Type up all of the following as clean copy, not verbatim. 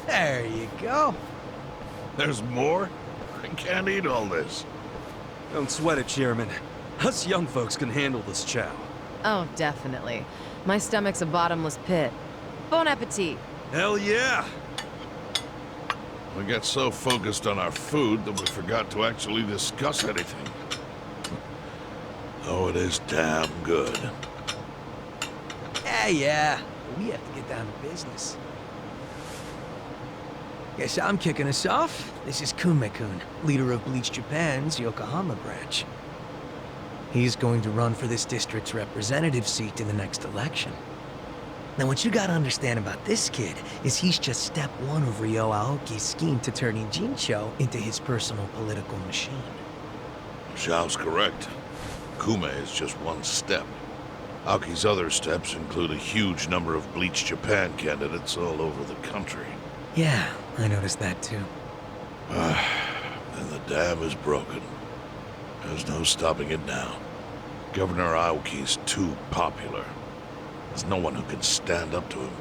There you go. There's more? I can't eat all this. Don't sweat it, Chairman. Us young folks can handle this chow. Oh, definitely. My stomach's a bottomless pit. Bon appetit! Hell yeah! We got so focused on our food that we forgot to actually discuss anything. Oh, it is damn good. Yeah. We have to get down to business. Guess I'm kicking us off. This is Kume-kun, leader of Bleach Japan's Yokohama branch. He's going to run for this district's representative seat in the next election. Now, what you gotta understand about this kid is he's just step one of Ryo Aoki's scheme to turning Jincho into his personal political machine. Xiao's correct. Kume is just one step. Aoki's other steps include a huge number of Bleach Japan candidates all over the country. Yeah, I noticed that too. And the dam is broken. There's no stopping it now. Governor Aoki's too popular. There's no one who can stand up to him.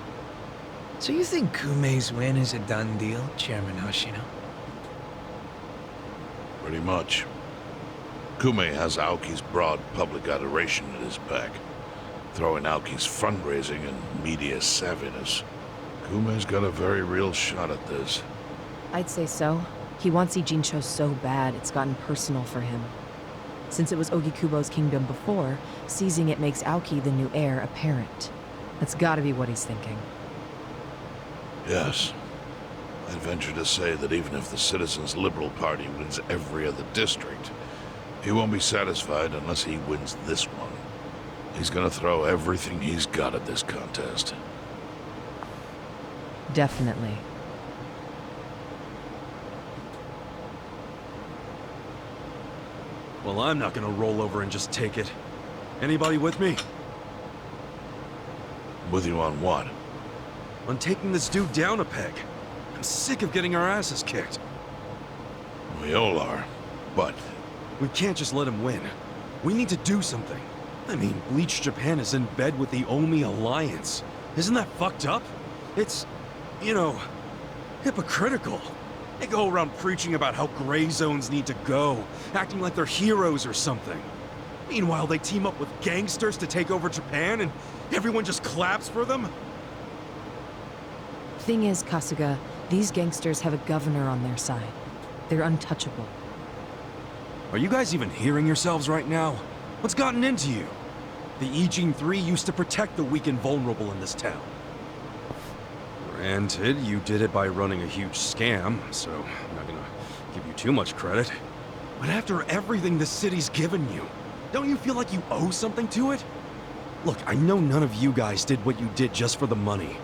So you think Kume's win is a done deal, Chairman Hoshino? Pretty much. Kume has Aoki's broad public adoration at his back. Throwing Aoki's fundraising and media savviness. Kume's got a very real shot at this. I'd say so. He wants Jincho so bad, it's gotten personal for him. Since it was Ogikubo's kingdom before, seizing it makes Aoki the new heir apparent. That's gotta be what he's thinking. Yes. I'd venture to say that even if the Citizens' Liberal Party wins every other district, he won't be satisfied unless he wins this one. He's gonna throw everything he's got at this contest. Definitely. Well, I'm not gonna roll over and just take it. Anybody with me? With you on what? On taking this dude down a peg. I'm sick of getting our asses kicked. We all are, but... We can't just let him win. We need to do something. I mean, Bleach Japan is in bed with the Omi Alliance. Isn't that fucked up? It's, you know, hypocritical. They go around preaching about how gray zones need to go, acting like they're heroes or something. Meanwhile, they team up with gangsters to take over Japan, and everyone just claps for them? Thing is, Kasuga, these gangsters have a governor on their side. They're untouchable. Are you guys even hearing yourselves right now? What's gotten into you? The Ijin 3 used to protect the weak and vulnerable in this town. Granted, you did it by running a huge scam, so I'm not gonna give you too much credit. But after everything the city's given you, don't you feel like you owe something to it? Look, I know none of you guys did what you did just for the money.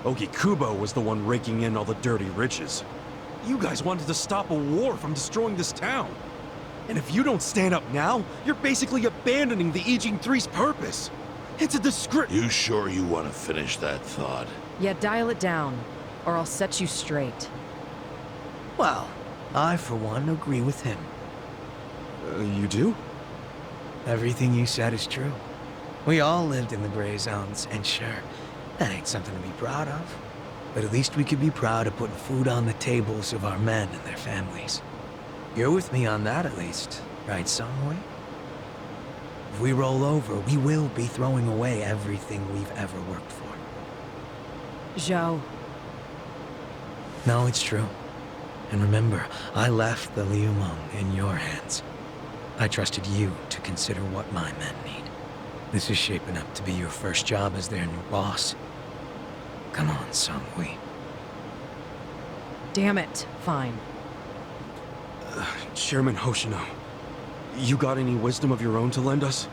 Ogikubo was the one raking in all the dirty riches. You guys wanted to stop a war from destroying this town. And if you don't stand up now, you're basically abandoning the Ijin 3's purpose. It's a disgrace. You sure you want to finish that thought? Yeah, dial it down, or I'll set you straight. Well, I, for one, agree with him. You do? Everything you said is true. We all lived in the gray zones, and sure, that ain't something to be proud of. But at least we could be proud of putting food on the tables of our men and their families. You're with me on that, at least, right, Songhui? If we roll over, we will be throwing away everything we've ever worked for. Zhao. No, it's true. And remember, I left the Liumeng in your hands. I trusted you to consider what my men need. This is shaping up to be your first job as their new boss. Come on, Songhui. Damn it. Fine. Chairman Hoshino, you got any wisdom of your own to lend us?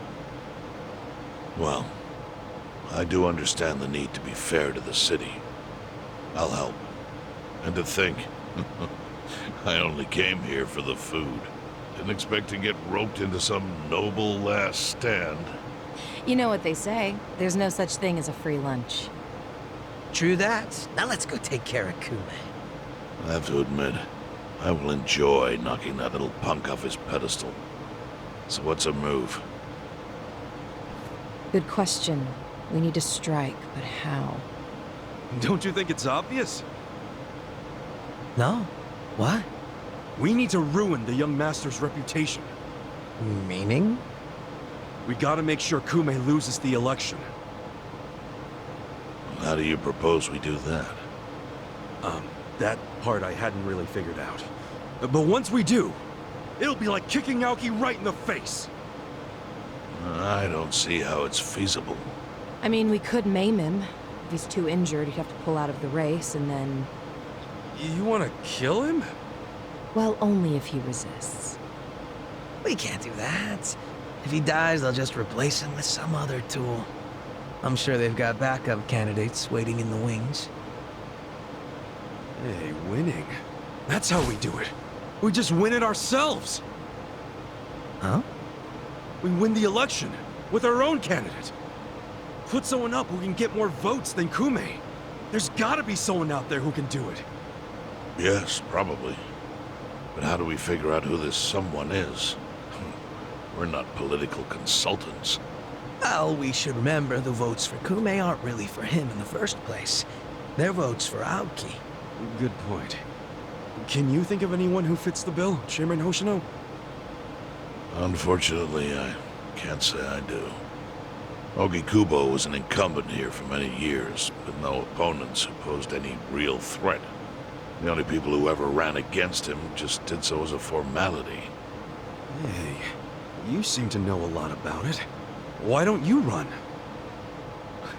Well, I do understand the need to be fair to the city. I'll help. And to think, I only came here for the food. Didn't expect to get roped into some noble last stand. You know what they say. There's no such thing as a free lunch. True that. Now let's go take care of Kume. I have to admit, I will enjoy knocking that little punk off his pedestal. So what's a move? Good question. We need to strike, but how? Don't you think it's obvious? No? What? We need to ruin the young master's reputation. Meaning? We gotta make sure Kume loses the election. How do you propose we do that? That part I hadn't really figured out. But once we do, it'll be like kicking Aoki right in the face. I don't see how it's feasible. I mean, we could maim him. If he's too injured, he'd have to pull out of the race, and then... You wanna kill him? Well, only if he resists. We can't do that. If he dies, they'll just replace him with some other tool. I'm sure they've got backup candidates waiting in the wings. Hey, winning. That's how we do it. We just win it ourselves. Huh? We win the election with our own candidate. Put someone up who can get more votes than Kume. There's gotta be someone out there who can do it. Yes, probably. But how do we figure out who this someone is? We're not political consultants. Well, we should remember the votes for Kume aren't really for him in the first place. They're votes for Aoki. Good point. Can you think of anyone who fits the bill, Chairman Hoshino? Unfortunately, I can't say I do. Ogikubo was an incumbent here for many years, with no opponents who posed any real threat. The only people who ever ran against him just did so as a formality. Hey, you seem to know a lot about it. Why don't you run?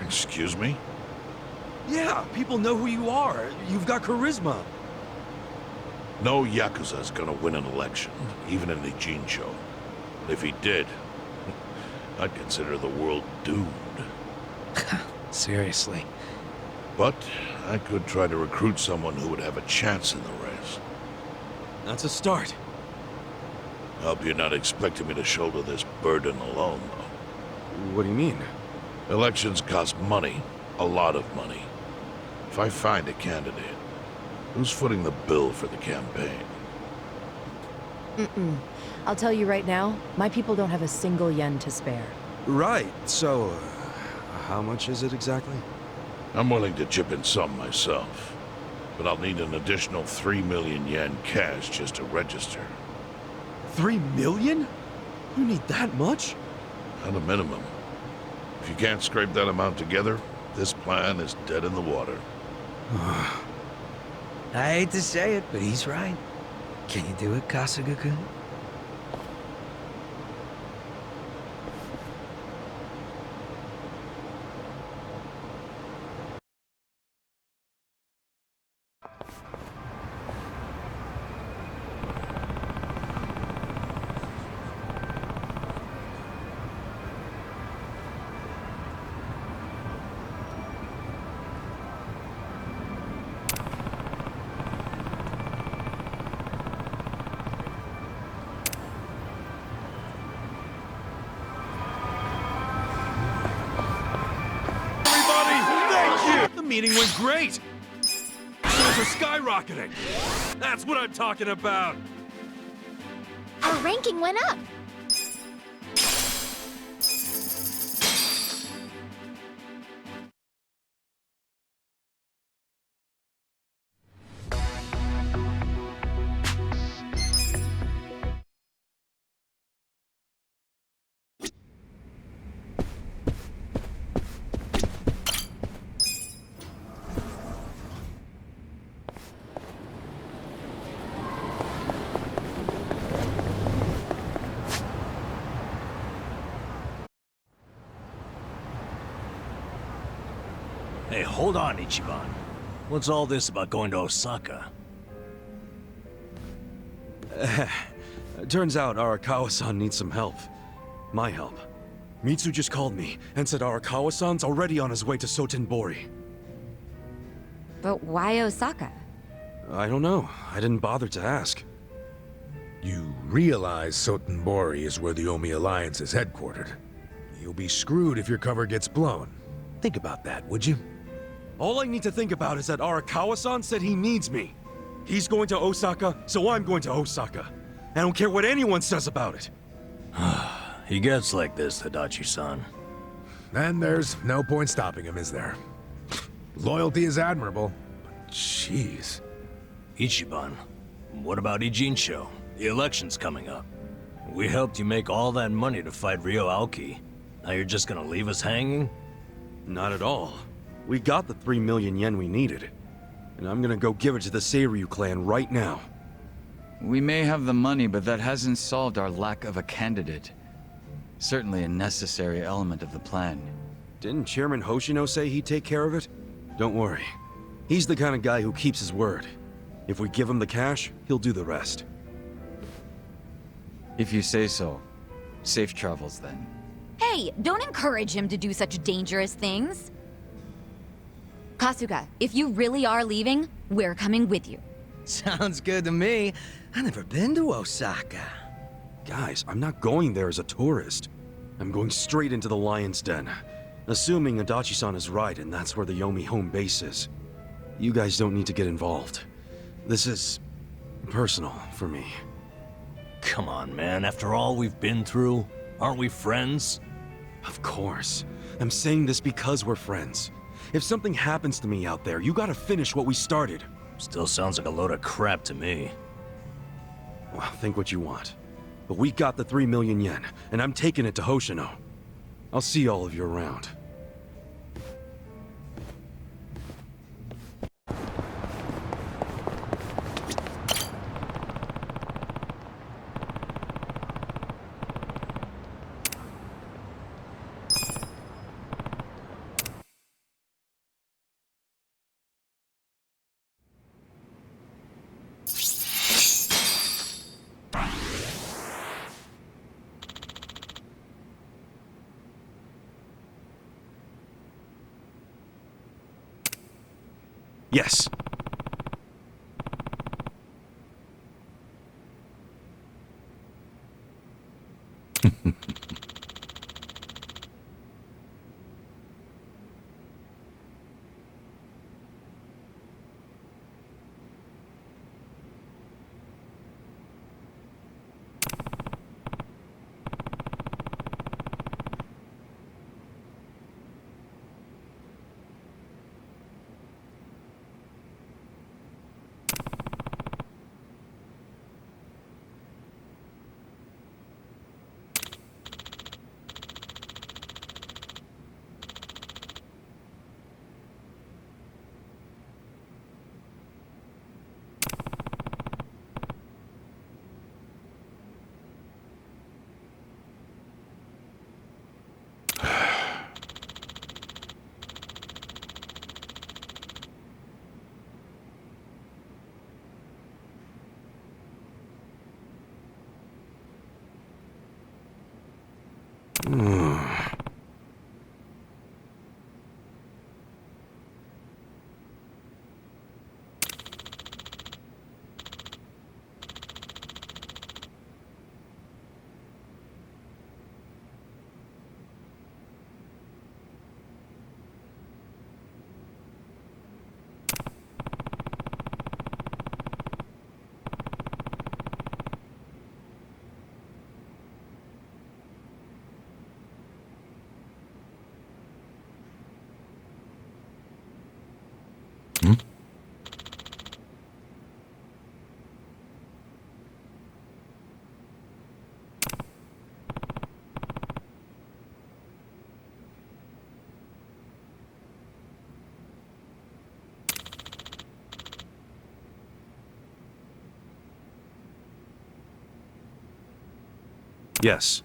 Excuse me? Yeah, people know who you are. You've got charisma. No Yakuza's gonna win an election, even in the Jincho. And if he did, I'd consider the world doomed. Seriously. But I could try to recruit someone who would have a chance in the race. That's a start. I hope you're not expecting me to shoulder this burden alone, though. What do you mean? Elections cost money. A lot of money. If I find a candidate, who's footing the bill for the campaign? I'll tell you right now, my people don't have a single yen to spare. Right, so... how much is it exactly? I'm willing to chip in some myself. But I'll need an additional 3 million yen cash just to register. 3 million? You need that much? At a minimum. If you can't scrape that amount together, this plan is dead in the water. I hate to say it, but he's right. Can you do it, Kasuga-kun? The meeting went great! Sales are skyrocketing! That's what I'm talking about! Our ranking went up. Hey, hold on, Ichiban. What's all this about going to Osaka? Turns out Arakawa-san needs some help. My help. Mitsu just called me and said Arakawa-san's already on his way to Sotenbori. But why Osaka? I don't know. I didn't bother to ask. You realize Sotenbori is where the Omi Alliance is headquartered. You'll be screwed if your cover gets blown. Think about that, would you? All I need to think about is that Arakawa-san said he needs me. He's going to Osaka, so I'm going to Osaka. I don't care what anyone says about it. He gets like this, Tadachi-san. Then there's no point stopping him, is there? Loyalty is admirable, but jeez. Ichiban, what about Ijincho? The election's coming up. We helped you make all that money to fight Ryo Aoki. Now you're just gonna leave us hanging? Not at all. We got the 3 million yen we needed. And I'm gonna go give it to the Seiryu clan right now. We may have the money, but that hasn't solved our lack of a candidate. Certainly a necessary element of the plan. Didn't Chairman Hoshino say he'd take care of it? Don't worry. He's the kind of guy who keeps his word. If we give him the cash, he'll do the rest. If you say so. Safe travels then. Hey, don't encourage him to do such dangerous things. Kasuga, if you really are leaving, we're coming with you. Sounds good to me. I've never been to Osaka. Guys, I'm not going there as a tourist. I'm going straight into the Lion's Den. Assuming Adachi-san is right and that's where the Yomi home base is. You guys don't need to get involved. This is personal for me. Come on, man. After all we've been through, aren't we friends? Of course. I'm saying this because we're friends. If something happens to me out there, you gotta finish what we started. Still sounds like a load of crap to me. Well, think what you want. But we got the 3 million yen, and I'm taking it to Hoshino. I'll see all of you around. Yes. Yes.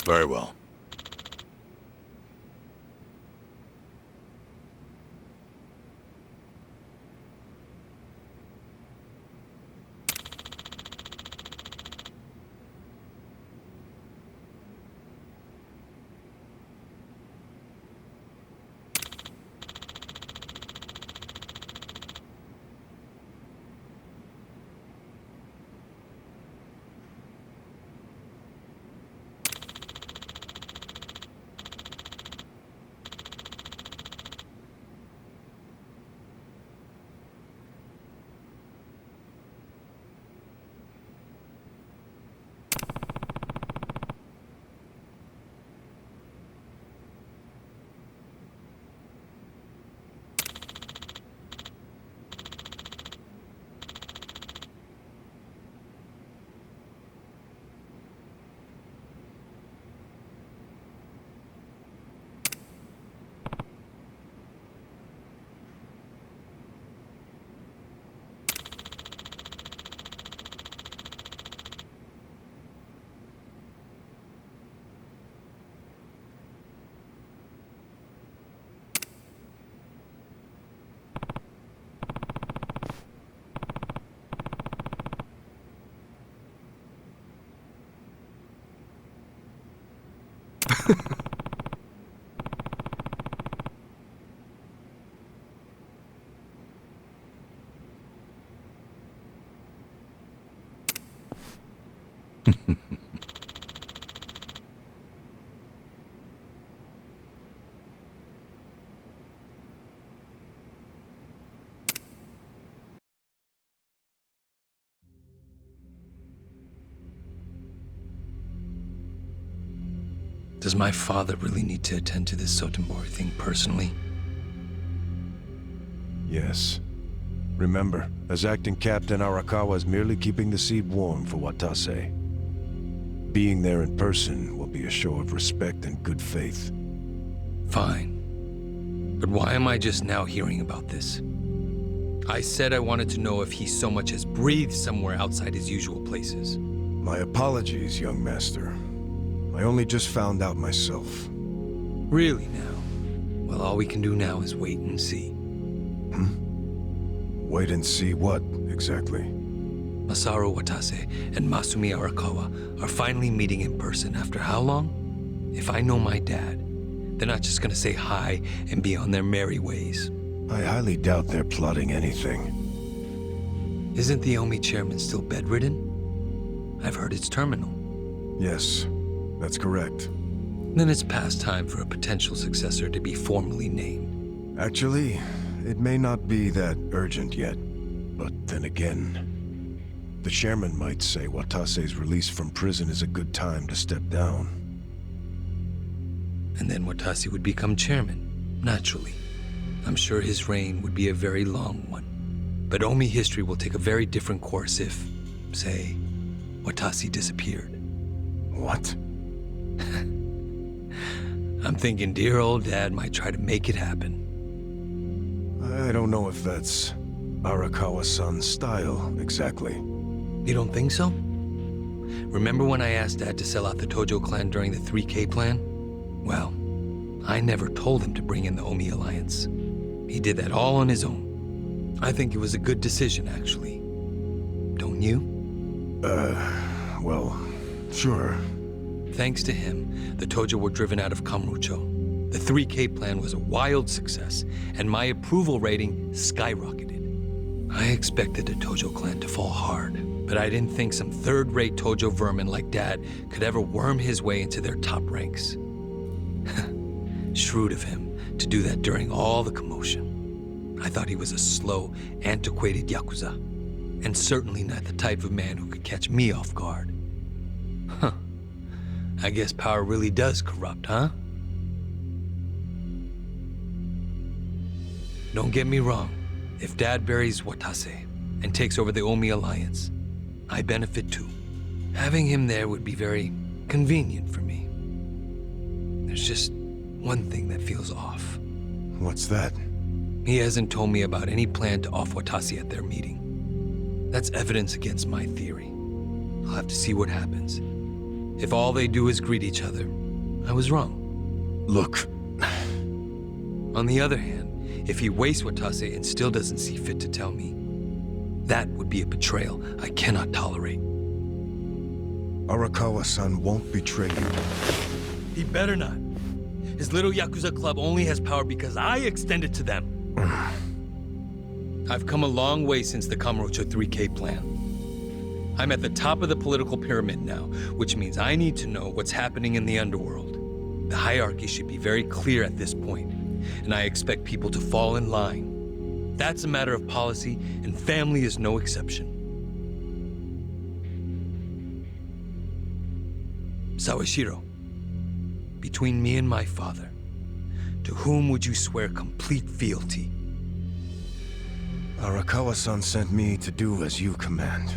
Very well. Does my father really need to attend to this Sotenbori thing personally? Yes. Remember, as acting captain, Arakawa is merely keeping the seat warm for Watase. Being there in person will be a show of respect and good faith. Fine. But why am I just now hearing about this? I said I wanted to know if he so much as breathed somewhere outside his usual places. My apologies, young master. I only just found out myself. Really now? Well, all we can do now is wait and see. Wait and see what, exactly? Masaru Watase and Masumi Arakawa are finally meeting in person after how long? If I know my dad, they're not just gonna say hi and be on their merry ways. I highly doubt they're plotting anything. Isn't the Omi chairman still bedridden? I've heard it's terminal. Yes, that's correct. Then it's past time for a potential successor to be formally named. Actually, it may not be that urgent yet. But then again, the chairman might say Watase's release from prison is a good time to step down. And then Watase would become chairman, naturally. I'm sure his reign would be a very long one. But Omi history will take a very different course if, say, Watase disappeared. What? I'm thinking dear old dad might try to make it happen. I don't know if that's Arakawa-san's style, exactly. You don't think so? Remember when I asked Dad to sell out the Tojo clan during the 3K plan? Well, I never told him to bring in the Omi Alliance. He did that all on his own. I think it was a good decision, actually. Don't you? Well, sure. Thanks to him, the Tojo were driven out of Kamurocho. The 3K plan was a wild success, and my approval rating skyrocketed. I expected the Tojo clan to fall hard, but I didn't think some third-rate Tojo vermin like Dad could ever worm his way into their top ranks. Shrewd of him to do that during all the commotion. I thought he was a slow, antiquated Yakuza, and certainly not the type of man who could catch me off guard. Huh. I guess power really does corrupt, huh? Don't get me wrong. If Dad buries Watase and takes over the Omi Alliance, I benefit too. Having him there would be very convenient for me. There's just one thing that feels off. What's that? He hasn't told me about any plan to off Watase at their meeting. That's evidence against my theory. I'll have to see what happens. If all they do is greet each other, I was wrong. Look, On the other hand, if he wastes Watase and still doesn't see fit to tell me, that would be a betrayal I cannot tolerate. Arakawa-san won't betray you. He better not. His little Yakuza club only has power because I extend it to them. I've come a long way since the Kamurocho 3K plan. I'm at the top of the political pyramid now, which means I need to know what's happening in the underworld. The hierarchy should be very clear at this point, and I expect people to fall in line. That's a matter of policy, and family is no exception. Sawashiro, between me and my father, to whom would you swear complete fealty? Arakawa-san sent me to do as you command.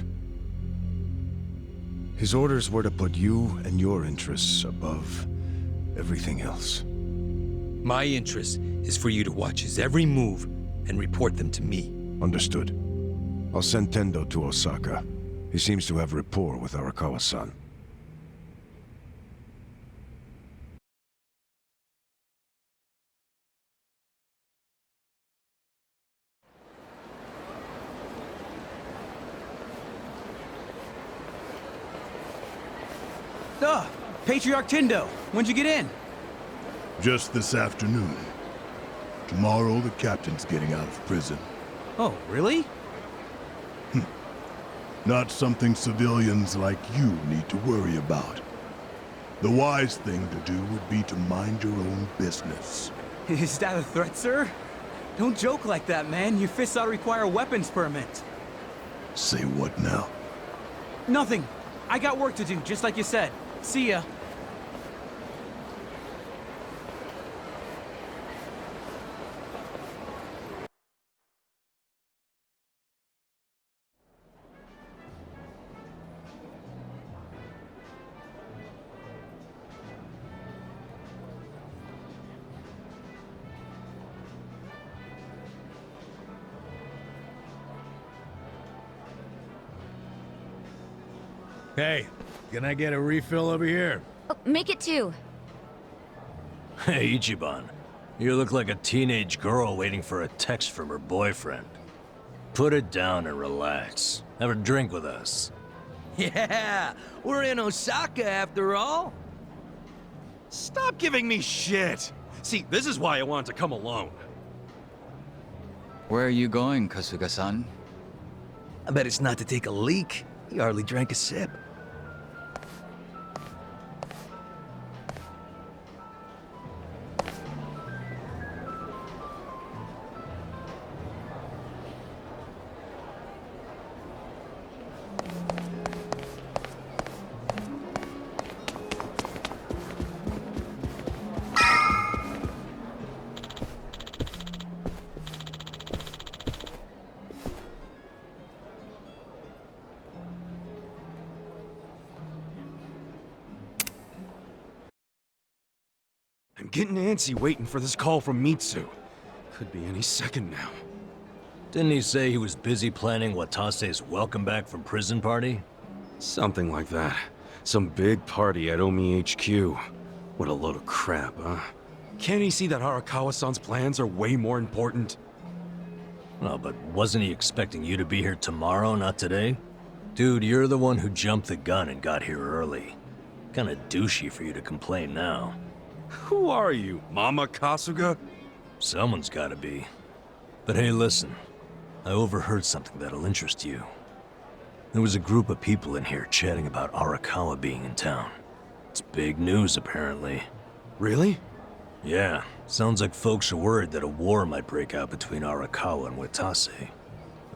His orders were to put you and your interests above everything else. My interest is for you to watch his every move and report them to me. Understood. I'll send Tendo to Osaka. He seems to have rapport with Arakawa-san. Patriarch Tendo, when'd you get in? Just this afternoon. Tomorrow, the captain's getting out of prison. Oh, really? Not something civilians like you need to worry about. The wise thing to do would be to mind your own business. Is that a threat, sir? Don't joke like that, man. Your fists ought to require a weapons permit. Say what now? Nothing. I got work to do, just like you said. See ya. Hey, can I get a refill over here? Oh, make it two. Hey, Ichiban. You look like a teenage girl waiting for a text from her boyfriend. Put it down and relax. Have a drink with us. Yeah, we're in Osaka after all. stop giving me shit! See, this is why I wanted to come alone. Where are you going, Kasuga-san? I bet it's not to take a leak. He hardly drank a sip. I'm getting antsy waiting for this call from Mitsu. Could be any second now. Didn't he say he was busy planning Watase's welcome back from prison party? Something like that. Some big party at Omi HQ. What a load of crap, huh? Can't he see that Arakawa-san's plans are way more important? Well, but wasn't he expecting you to be here tomorrow, not today? Dude, you're the one who jumped the gun and got here early. Kinda douchey for you to complain now. Who are you, Mama Kasuga? Someone's gotta be. But hey, listen. I overheard something that'll interest you. There was a group of people in here chatting about Arakawa being in town. It's big news, apparently. Really? Yeah, sounds like folks are worried that a war might break out between Arakawa and Watase.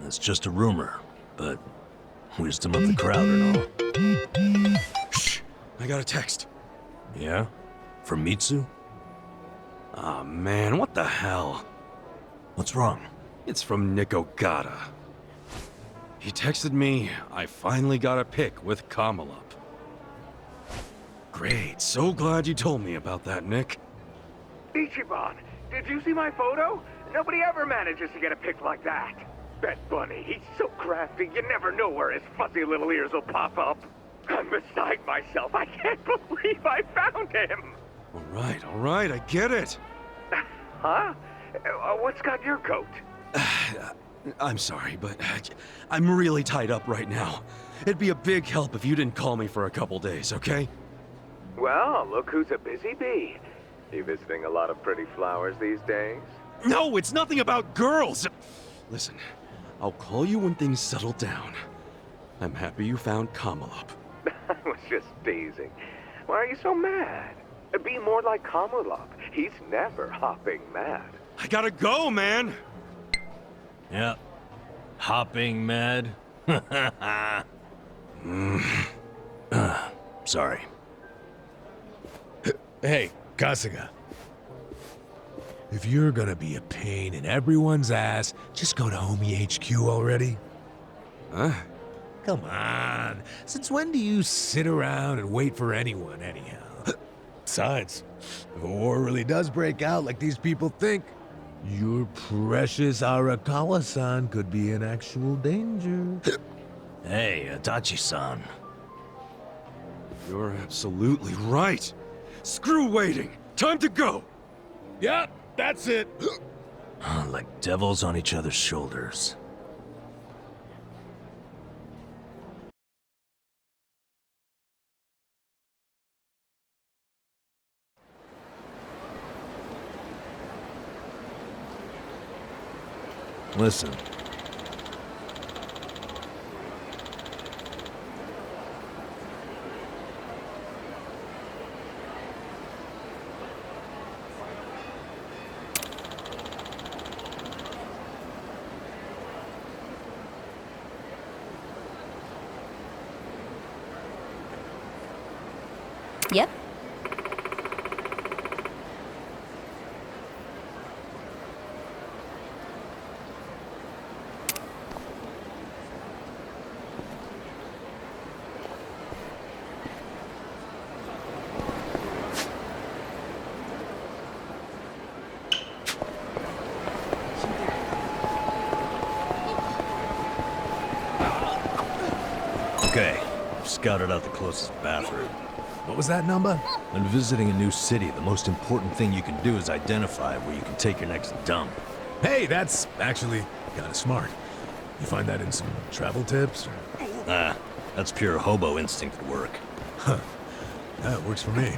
It's just a rumor, but wisdom of the crowd and all. Shh! I got a text. Yeah? From Mitsu? Aw, man, what the hell? What's wrong? It's from Nick Ogata. He texted me, I finally got a pic with Kamala. Great, so glad you told me about that, Nick. Ichiban, did you see my photo? Nobody ever manages to get a pic like that. Bet Bunny, he's so crafty, you never know where his fuzzy little ears will pop up. I'm beside myself. I can't believe I found him. All right, I get it. Huh? What's got your coat? I'm sorry, but I'm really tied up right now. It'd be a big help if you didn't call me for a couple days, okay? Well, look who's a busy bee. You visiting a lot of pretty flowers these days? No, it's nothing about girls! Listen, I'll call you when things settle down. I'm happy you found Kamala. I was just teasing. Why are you so mad? Be more like Kamulop. He's never hopping mad. I gotta go, man! Yep. Hopping mad? Sorry. Hey, Kasuga. If you're gonna be a pain in everyone's ass, just go to Homie HQ already. Huh? Come on. Since when do you sit around and wait for anyone, anyhow? Besides, if a war really does break out like these people think, your precious Arakawa-san could be in actual danger. Hey, Itachi-san. You're absolutely right. Screw waiting. Time to go. Yep, that's it. Like devils on each other's shoulders. Listen. Yep. Okay, I've scouted out the closest bathroom. What was that number? When visiting a new city, the most important thing you can do is identify where you can take your next dump. Hey, that's actually kinda smart. You find that in some travel tips? Or... That's pure hobo instinct at work. Huh. That works for me.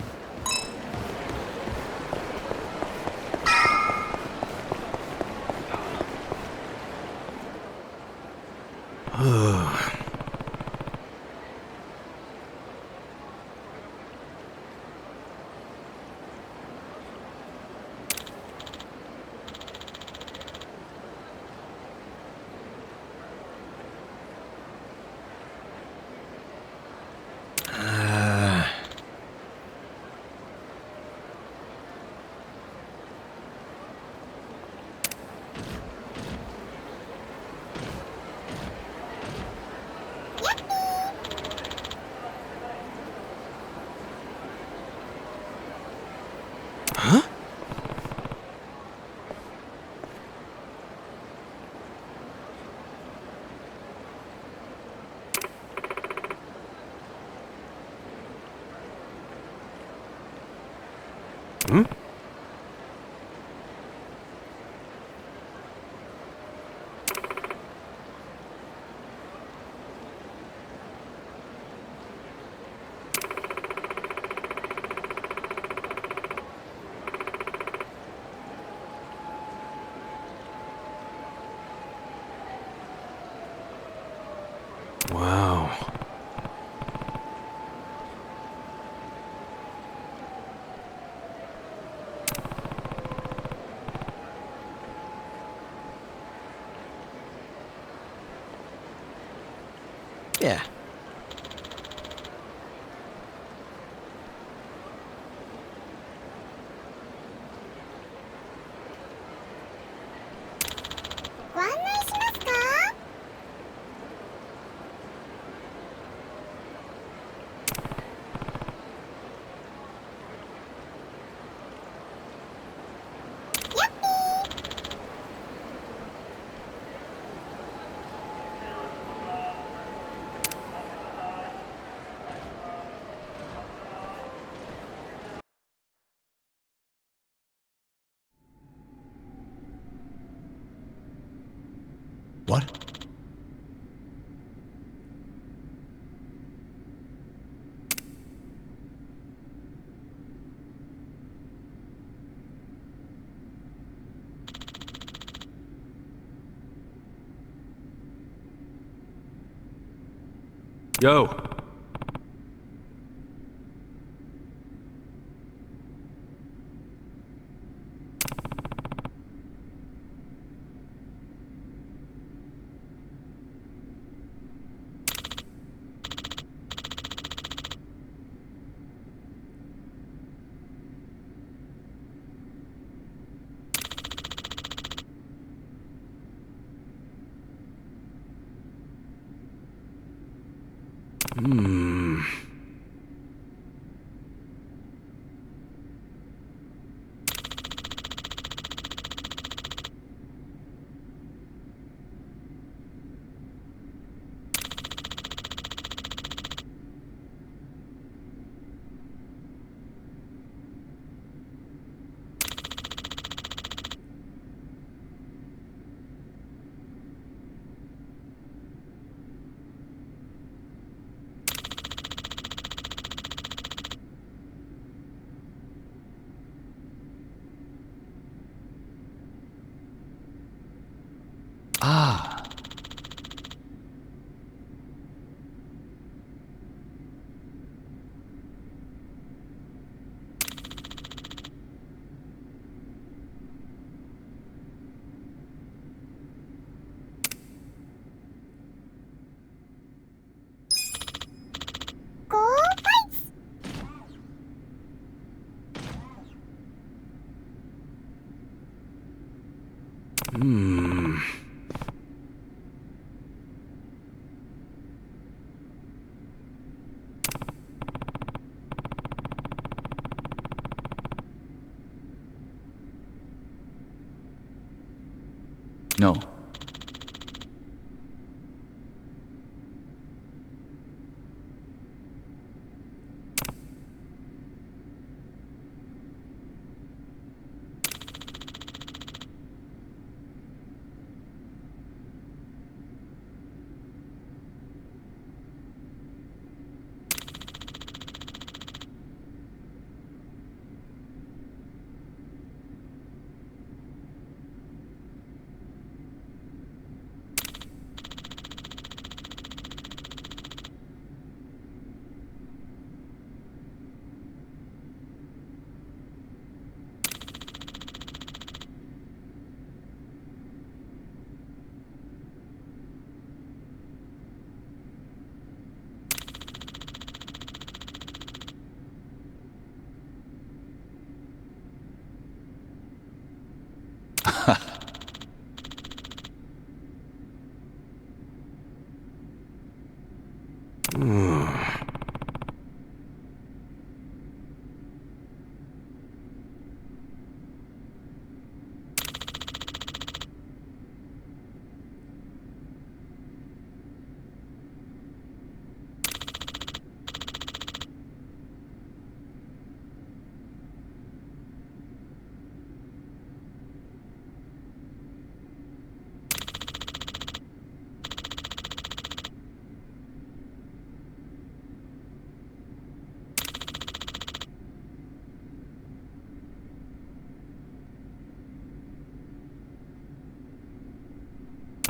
Wow. Yeah. What? Yo! Ah. No.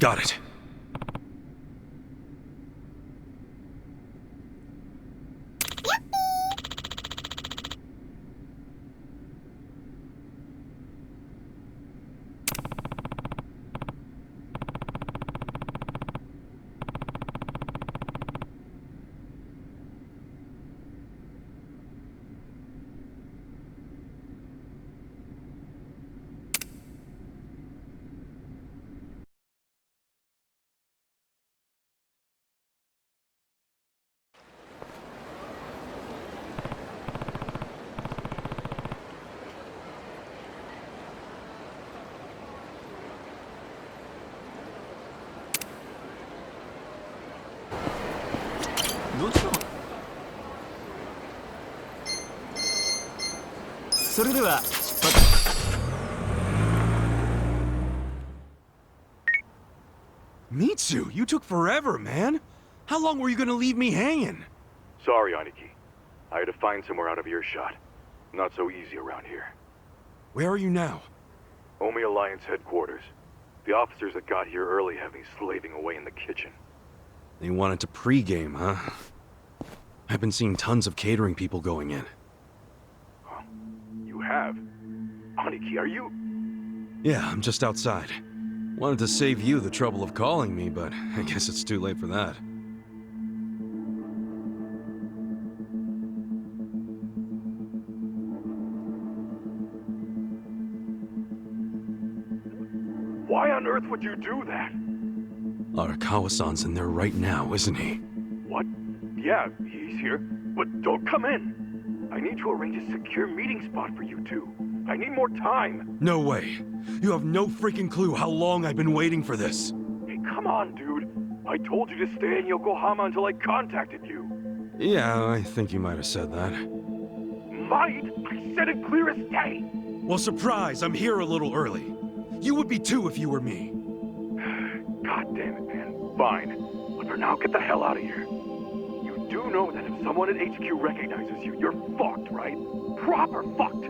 Got it. Mitsu, you took forever, man. How long were you gonna leave me hanging? Sorry, Aniki. I had to find somewhere out of earshot. Not so easy around here. Where are you now? Omi Alliance headquarters. The officers that got here early have me slaving away in the kitchen. They wanted to pregame, huh? I've been seeing tons of catering people going in. Huh? You have? Aniki, are you... Yeah, I'm just outside. Wanted to save you the trouble of calling me, but I guess it's too late for that. Why on earth would you do that? Arakawa-san's in there right now, isn't he? What? Yeah, he's here. But don't come in. I need to arrange a secure meeting spot for you two. I need more time. No way. You have no freaking clue how long I've been waiting for this. Hey, come on, dude. I told you to stay in Yokohama until I contacted you. Yeah, I think you might have said that. Might? I said it clear as day. Well, surprise, I'm here a little early. You would be too if you were me. God damn it, man. Fine. But for now, get the hell out of here. You do know that if someone at HQ recognizes you, you're fucked, right? Proper fucked.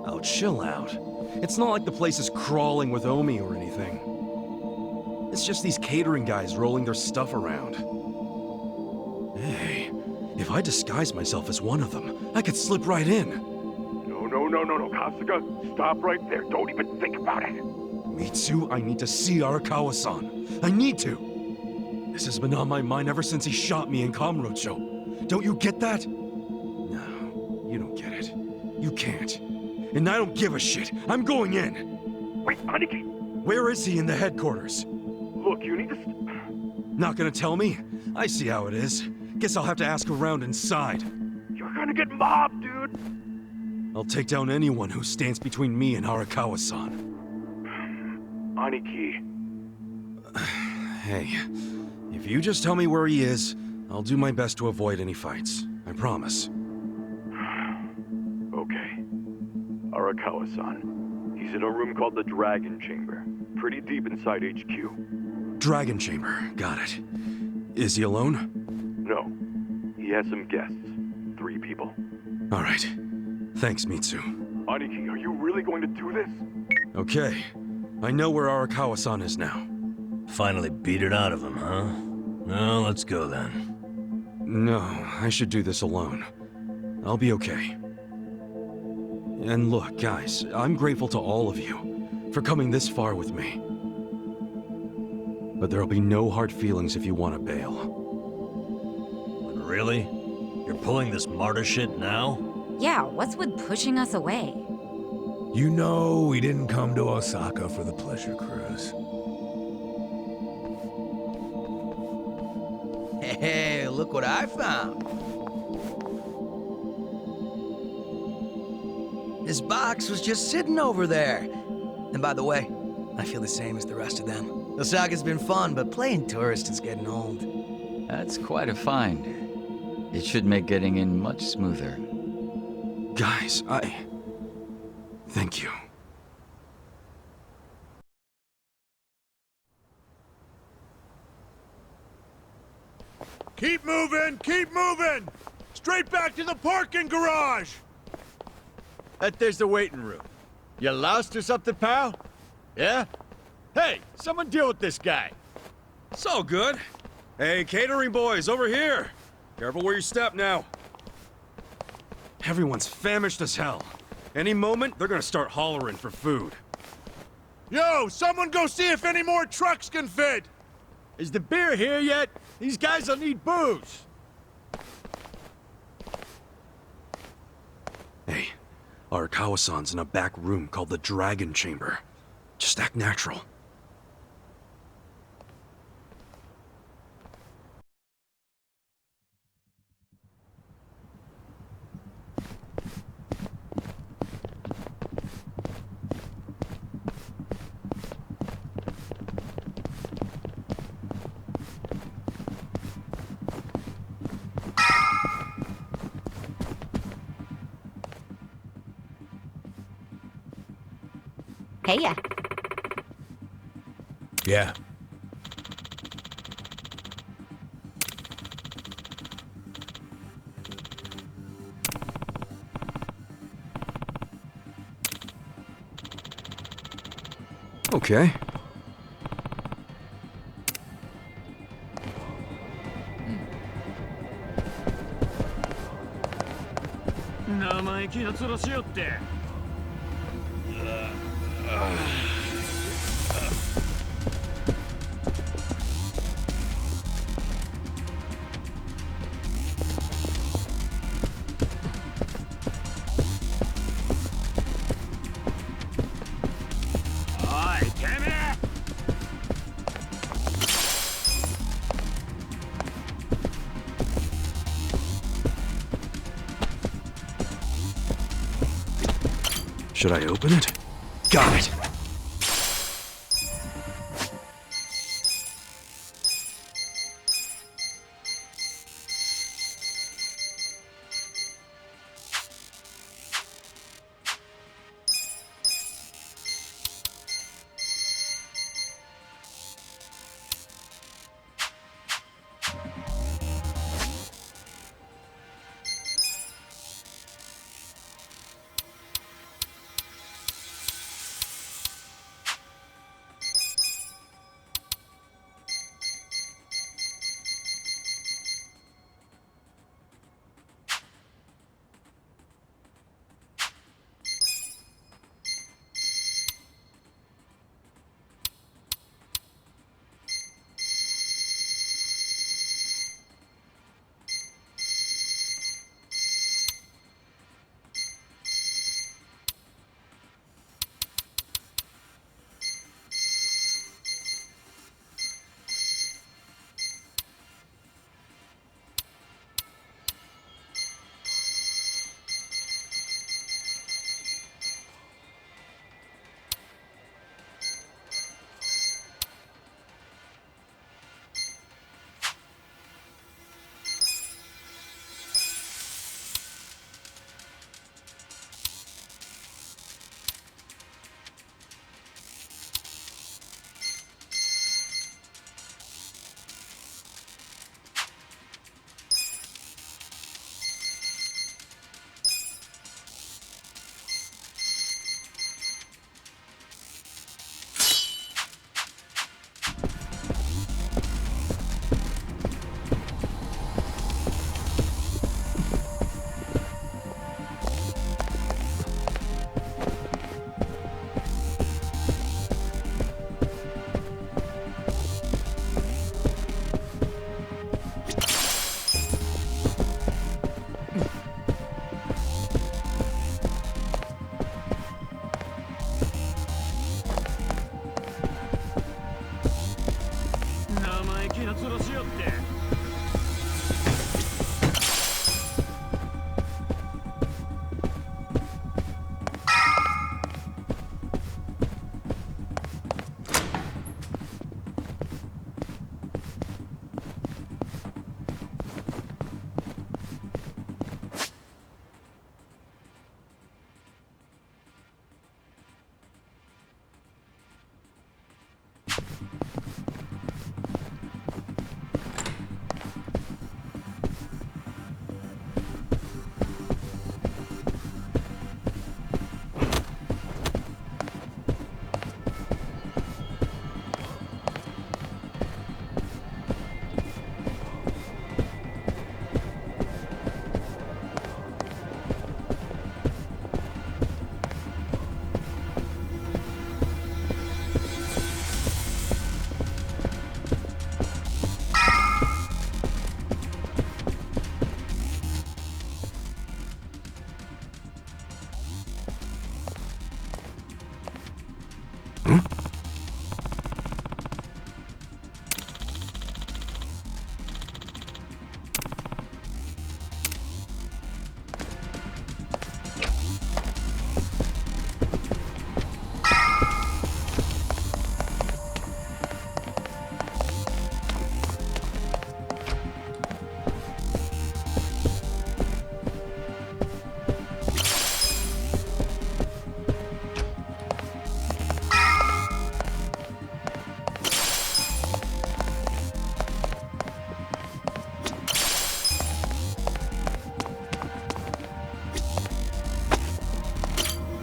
Oh, chill out. It's not like the place is crawling with Omi or anything. It's just these catering guys rolling their stuff around. Hey, if I disguise myself as one of them, I could slip right in. No, Kasuga. Stop right there. Don't even think about it. Mitsu, I need to see Arakawa-san. I need to. This has been on my mind ever since he shot me in Kamurocho. Don't you get that? No, you don't get it. You can't. And I don't give a shit. I'm going in. Wait, Aniki! Where is he in the headquarters? Look, you need to... Not gonna tell me? I see how it is. Guess I'll have to ask around inside. You're gonna get mobbed, dude! I'll take down anyone who stands between me and Arakawa-san. Aniki. Hey, if you just tell me where he is, I'll do my best to avoid any fights. I promise. Okay. Arakawa-san. He's in a room called the Dragon Chamber. Pretty deep inside HQ. Dragon Chamber, got it. Is he alone? No. He has some guests. 3 people. All right. Thanks, Mitsu. Aniki, are you really going to do this? Okay. I know where Arakawa-san is now. Finally beat it out of him, huh? No, let's go then. No, I should do this alone. I'll be okay. And look, guys, I'm grateful to all of you for coming this far with me. But there'll be no hard feelings if you want to bail. But really? You're pulling this martyr shit now? Yeah, what's with pushing us away? You know we didn't come to Osaka for the pleasure cruise. Hey, look what I found. This box was just sitting over there. And by the way, I feel the same as the rest of them. Osaka's been fun, but playing tourist is getting old. That's quite a find. It should make getting in much smoother. Guys, thank you. Keep moving! Keep moving! Straight back to the parking garage! There's the waiting room. You lost or something, pal? Yeah? Hey, someone deal with this guy. So good. Hey, catering boys, over here. Careful where you step now. Everyone's famished as hell. Any moment, they're gonna start hollering for food. Yo, someone go see if any more trucks can fit! Is the beer here yet? These guys will need booze. Hey, Arakawa-san's in a back room called the Dragon Chamber. Just act natural. Hey, Yeah. Okay. Should I open it? Got it!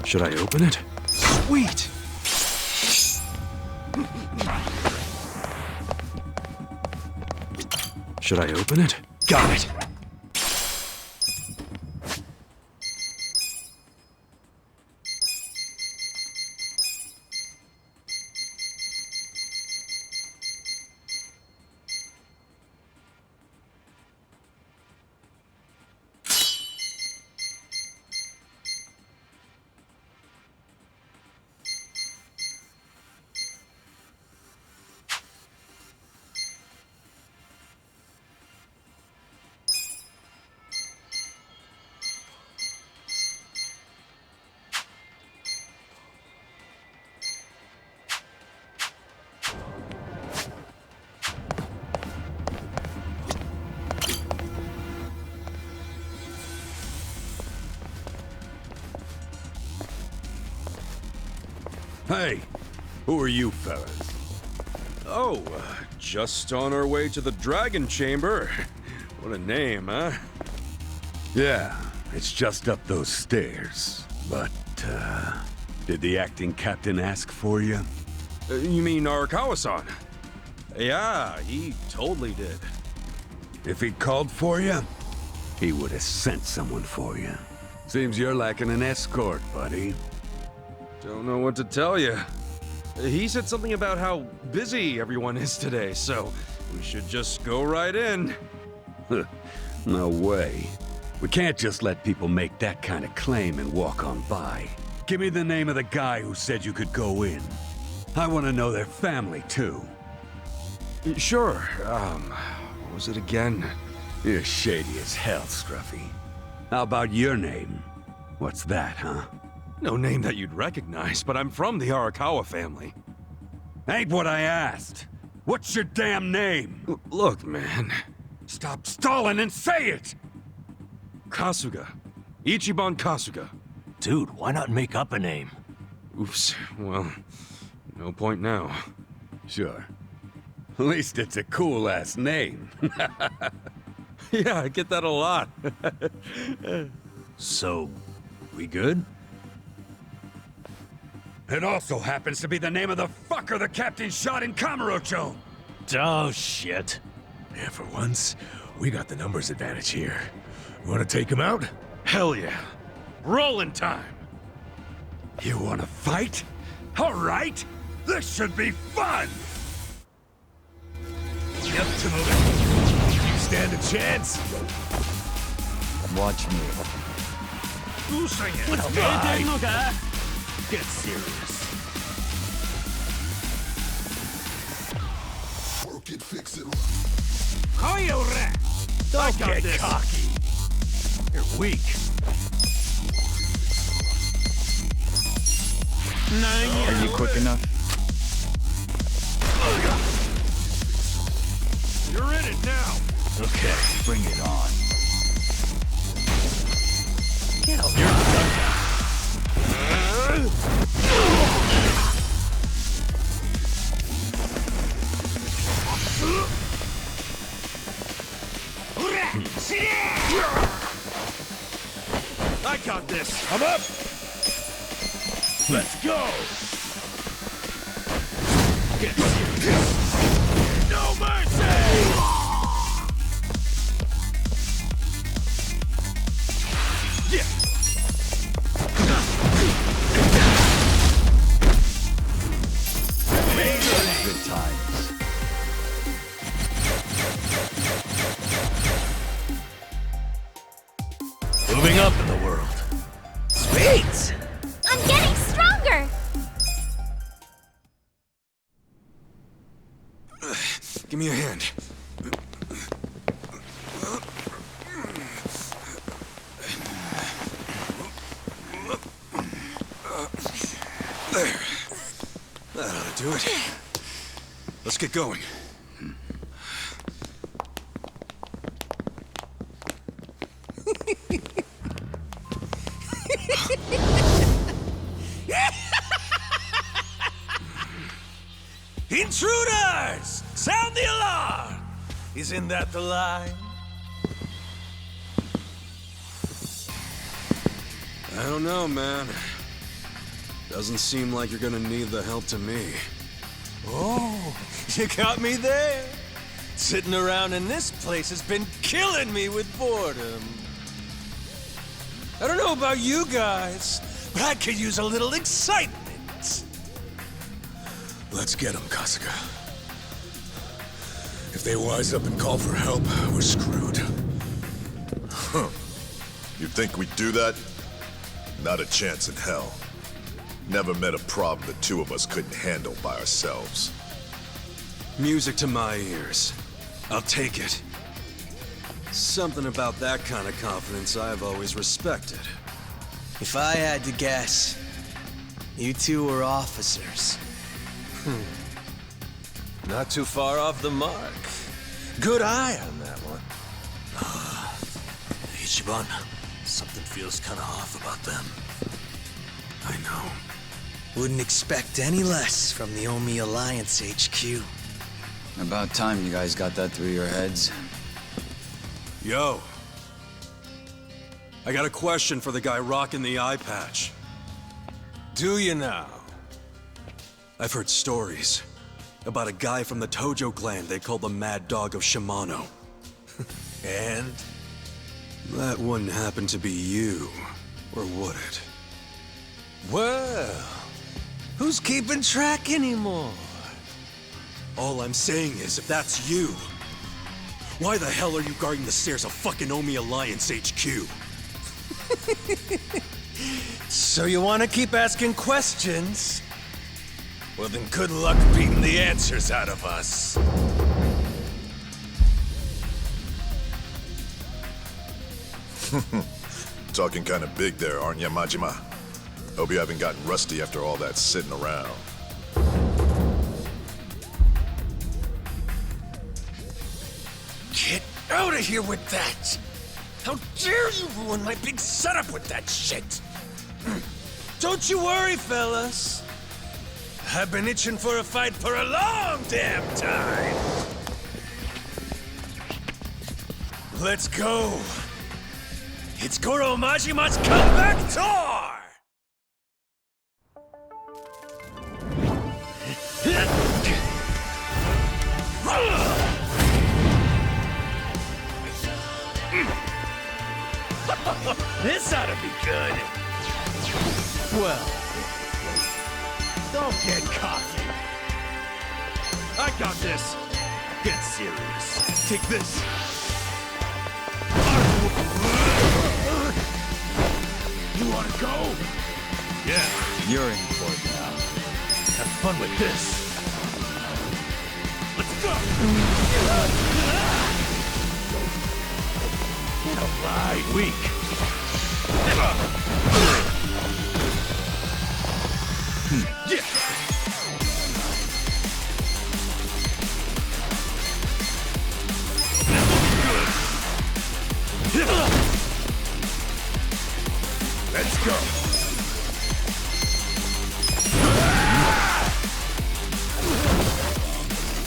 Should I open it? Sweet! Should I open it? Got it! Hey, who are you fellas? Oh, just on our way to the Dragon Chamber. What a name, huh? Yeah, it's just up those stairs. But, did the acting captain ask for you? You mean Arakawa-san? Yeah, he totally did. If he called for you, he would have sent someone for you. Seems you're lacking an escort, buddy. Don't know what to tell you. He said something about how busy everyone is today, so we should just go right in. No way. We can't just let people make that kind of claim and walk on by. Give me the name of the guy who said you could go in. I want to know their family, too. Sure, what was it again? You're shady as hell, Scruffy. How about your name? What's that, huh? No name that you'd recognize, but I'm from the Arakawa family. Ain't what I asked. What's your damn name? Look, man. Stop stalling and say it! Kasuga. Ichiban Kasuga. Dude, why not make up a name? Oops, well, no point now. Sure. At least it's a cool-ass name. Yeah, I get that a lot. So, we good? It also happens to be the name of the fucker the captain shot in Kamurocho! Oh, shit. Yeah, for once, we got the numbers advantage here. You wanna take him out? Hell yeah. Rolling time. You wanna fight? All right! This should be fun! Get to moving. You stand a chance? Watch me. Let's ride. Get serious. Work it, fix it. Don't get cocky. You're weak. Are you quick enough? You're in it now. Okay. Bring it on. You're done now. I got this. I'm up. Let's go. Get serious. No mercy. Good times. Moving up in the world. Sweet. I'm getting stronger! Give me a hand. There. That ought to do it. Let's get going. Intruders! Sound the alarm! Isn't that the line? I don't know, man. Doesn't seem like you're gonna need the help to me. Oh, you got me there. Sitting around in this place has been killing me with boredom. I don't know about you guys, but I could use a little excitement. Let's get them, Kasuga. If they wise up and call for help, we're screwed. Huh. You think we'd do that? Not a chance in hell. Never met a problem the two of us couldn't handle by ourselves. Music to my ears. I'll take it. Something about that kind of confidence I've always respected. If I had to guess, you two were officers. Not too far off the mark. Good eye on that one. Ichiban, something feels kinda off about them. I know. Wouldn't expect any less from the Omi Alliance HQ. About time you guys got that through your heads. Yo. I got a question for the guy rocking the eye patch. Do you now? I've heard stories about a guy from the Tojo clan they call the Mad Dog of Shimano. And? That wouldn't happen to be you, or would it? Well, who's keeping track anymore? All I'm saying is, if that's you, why the hell are you guarding the stairs of fucking Omi Alliance HQ? So you want to keep asking questions? Well then good luck beating the answers out of us. Talking kind of big there, aren't you, Majima? Hope you haven't gotten rusty after all that sitting around. Get out of here with that! How dare you ruin my big setup with that shit! Don't you worry, fellas. I've been itching for a fight for a long damn time! Let's go! It's Goro Majima's comeback tour! This ought to be good. Well, don't get cocky. I got this. Get serious. Take this. You wanna go? Yeah. You're in for it now. Have fun with this. Let's go! Get alive, weak. Yeah. Let's go.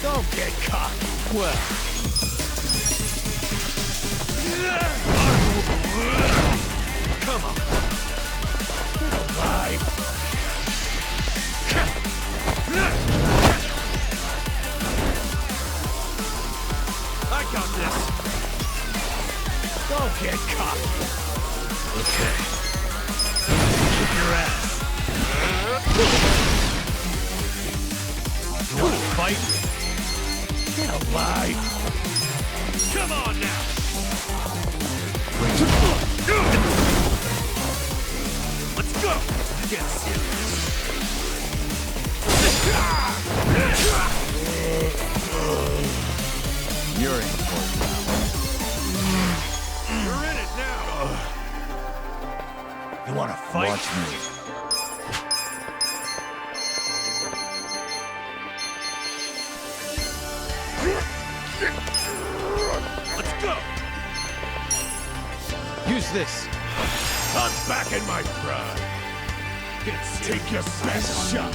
Don't get cocky. Well. Come on. Get alive. I got this. Don't get cocky. Okay. Kick your ass. You want to fight? Get alive. Come on now. Let's go. Get serious. You're in for it now. You're in it now. You want to fight? Watch me. Let's go. Use this. I'm back in my prime. Take your best shot.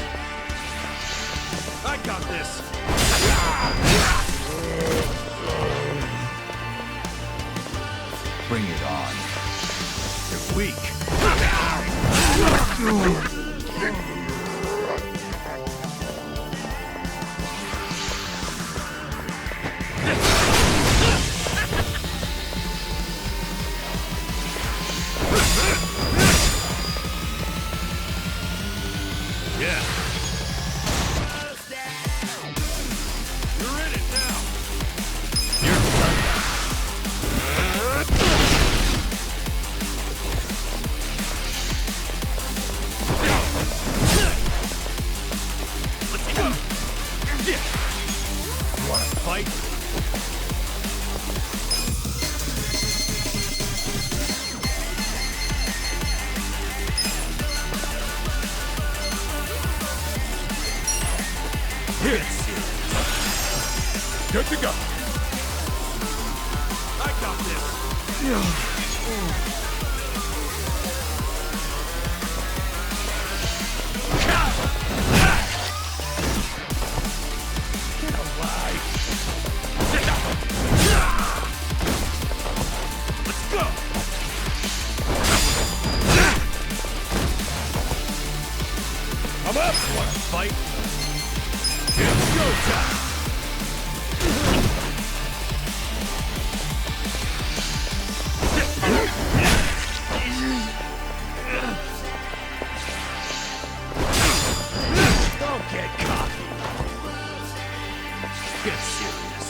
I got this. Bring it on. You're weak. fight? Here. Good to go. I got this. Get alive. Let's go. I'm up. Wanna fight? It's showtime. Don't get cocky. Get serious.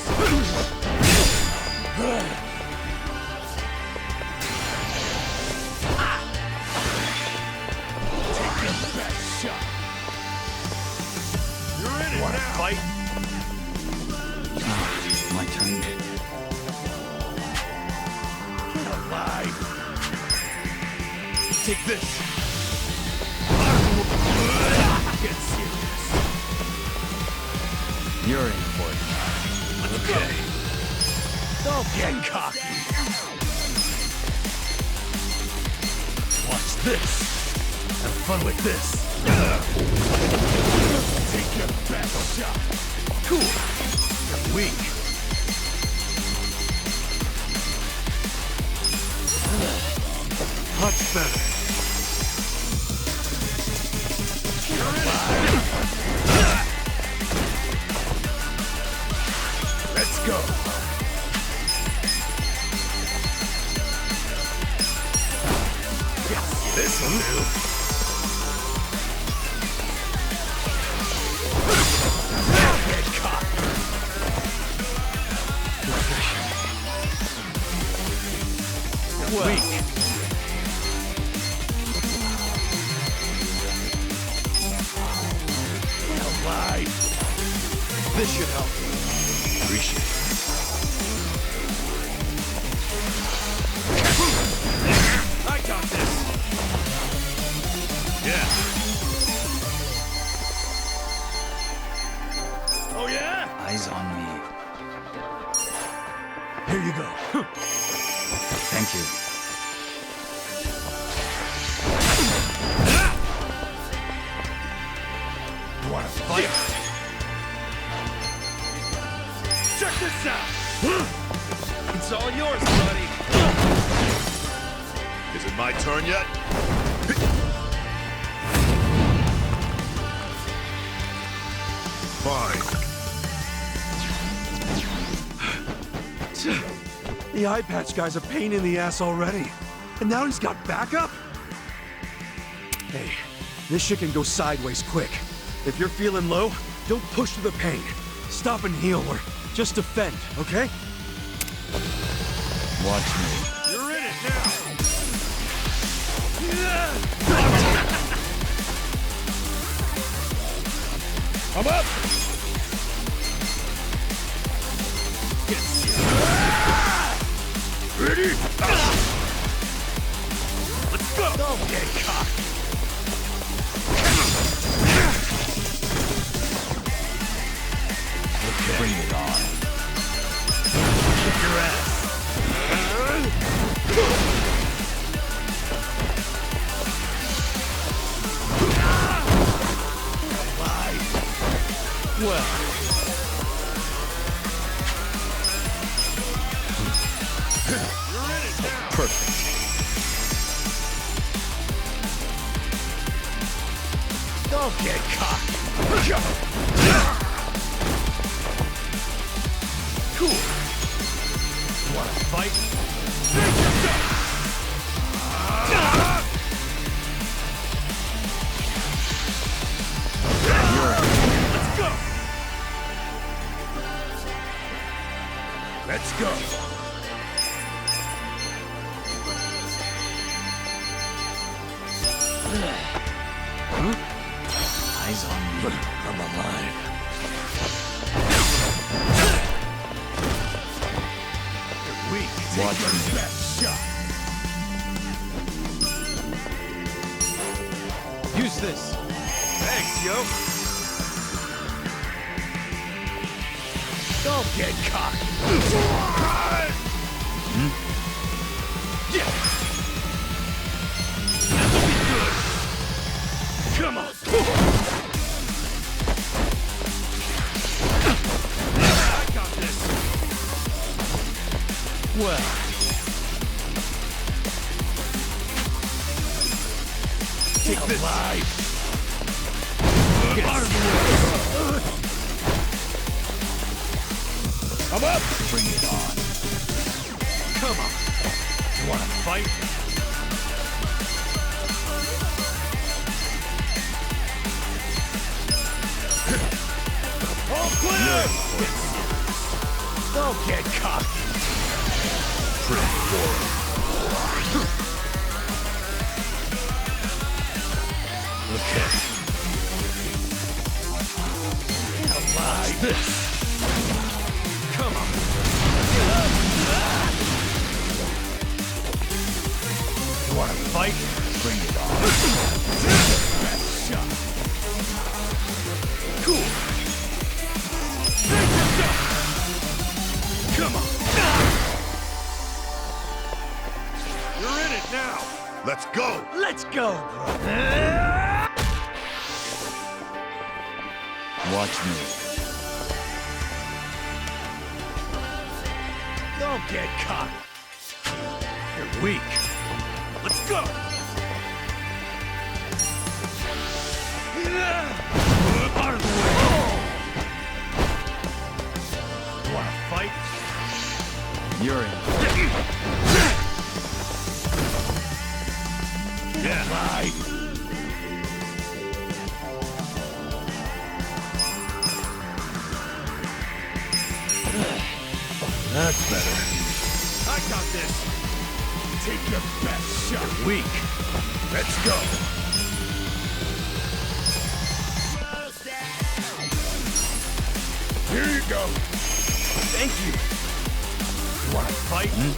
Take your best shot. You're in it. Wanna fight? My turn. Get alive. Take this. Get serious. You're in for it. Okay. Don't get cocky. Watch this. Have fun with this. Take your best shot. Cool. You're weak. Much better. You're alive. Let's go. Yes, this'll do. Get caught. Well. Weak. Get alive. This should help. Appreciate it. I got this. Yeah. Oh yeah? Eyes on me. Here you go. Thank you. You wanna fight? Check this out! It's all yours, buddy. Is it my turn yet? Fine. The eye patch guy's a pain in the ass already. And now he's got backup? Hey, this shit can go sideways quick. If you're feeling low, don't push through the pain. Stop and heal or just defend, okay? Watch me. You're in it now. I'm up. Get serious. Ready? Let's go. Don't get caught. Okay. Bring it on. Kick your ass. Alive. Well. You're in it now. Perfect. Don't get cocky. Cool. You wanna fight? Make yourself. Let's go. Let's go. Eyes on me. I'm alive. Watch me. Use this. Thanks, yo. Don't get cocky. Yeah. This'll be good. Come on. I got this. Well. Take this. Alive. Get out of the way. I'm up. Bring it on. Come on. You wanna fight? All clear! Don't get cocky. Pretty boring. Okay. Alive. This. Come on. You wanna fight? Bring it on. Best shot. Cool. Come on. You're in it now. Let's go. Let's go, bro. Watch me. Don't get caught. You're weak. Let's go. Out of the way. You wanna fight? You're in. Yeah. Bye. That's better. I got this. Take your best shot. You're weak. Let's go. Here you go. Thank you. You wanna fight? You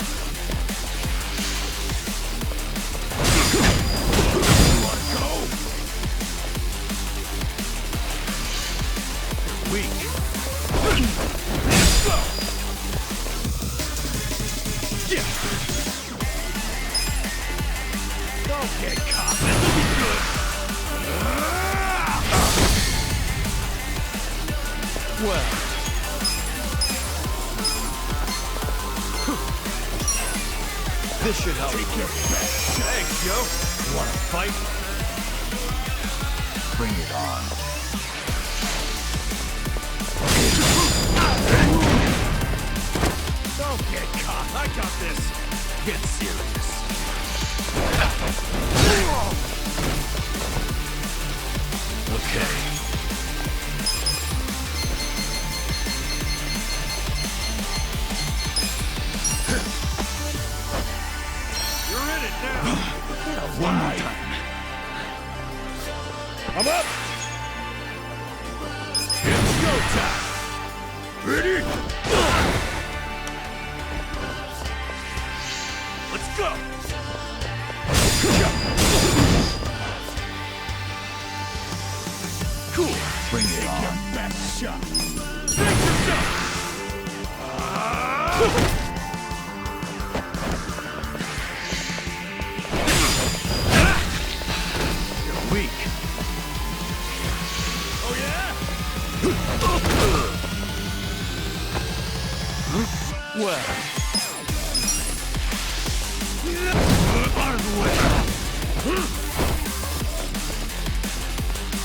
wanna go? You're weak. Let's go. Yeah. Don't get caught. This'll be good. Well. This should help. Take your best. Thanks, yo. You wanna fight? Bring it on. Don't get caught. I got this. Get serious. Okay. You're in it now. One more time. I'm up. It's go time. Ready? Let's go. Cool. Bring it on. Your best shot. Take your shot. You're weak. Oh yeah? Well. Out of the way.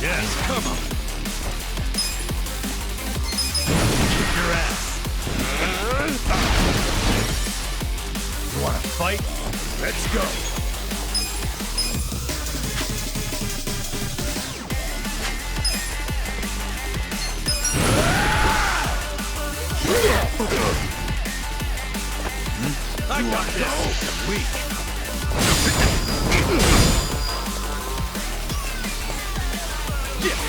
Yes, come on. Kick your ass. You wanna fight? Let's go. I got this. Weak. Yeah.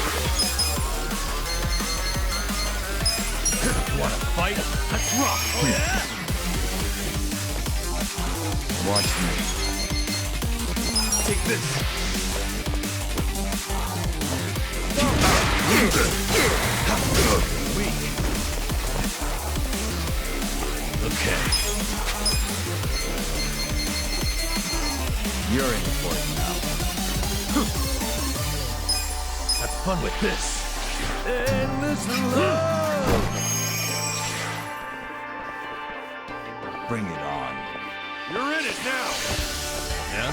You wanna fight? Let's rock. Oh yeah. Watch me. Take this. Weak. Okay. You're in for it now. Have fun with this. Endless love. Bring it on. You're in it now. Yeah?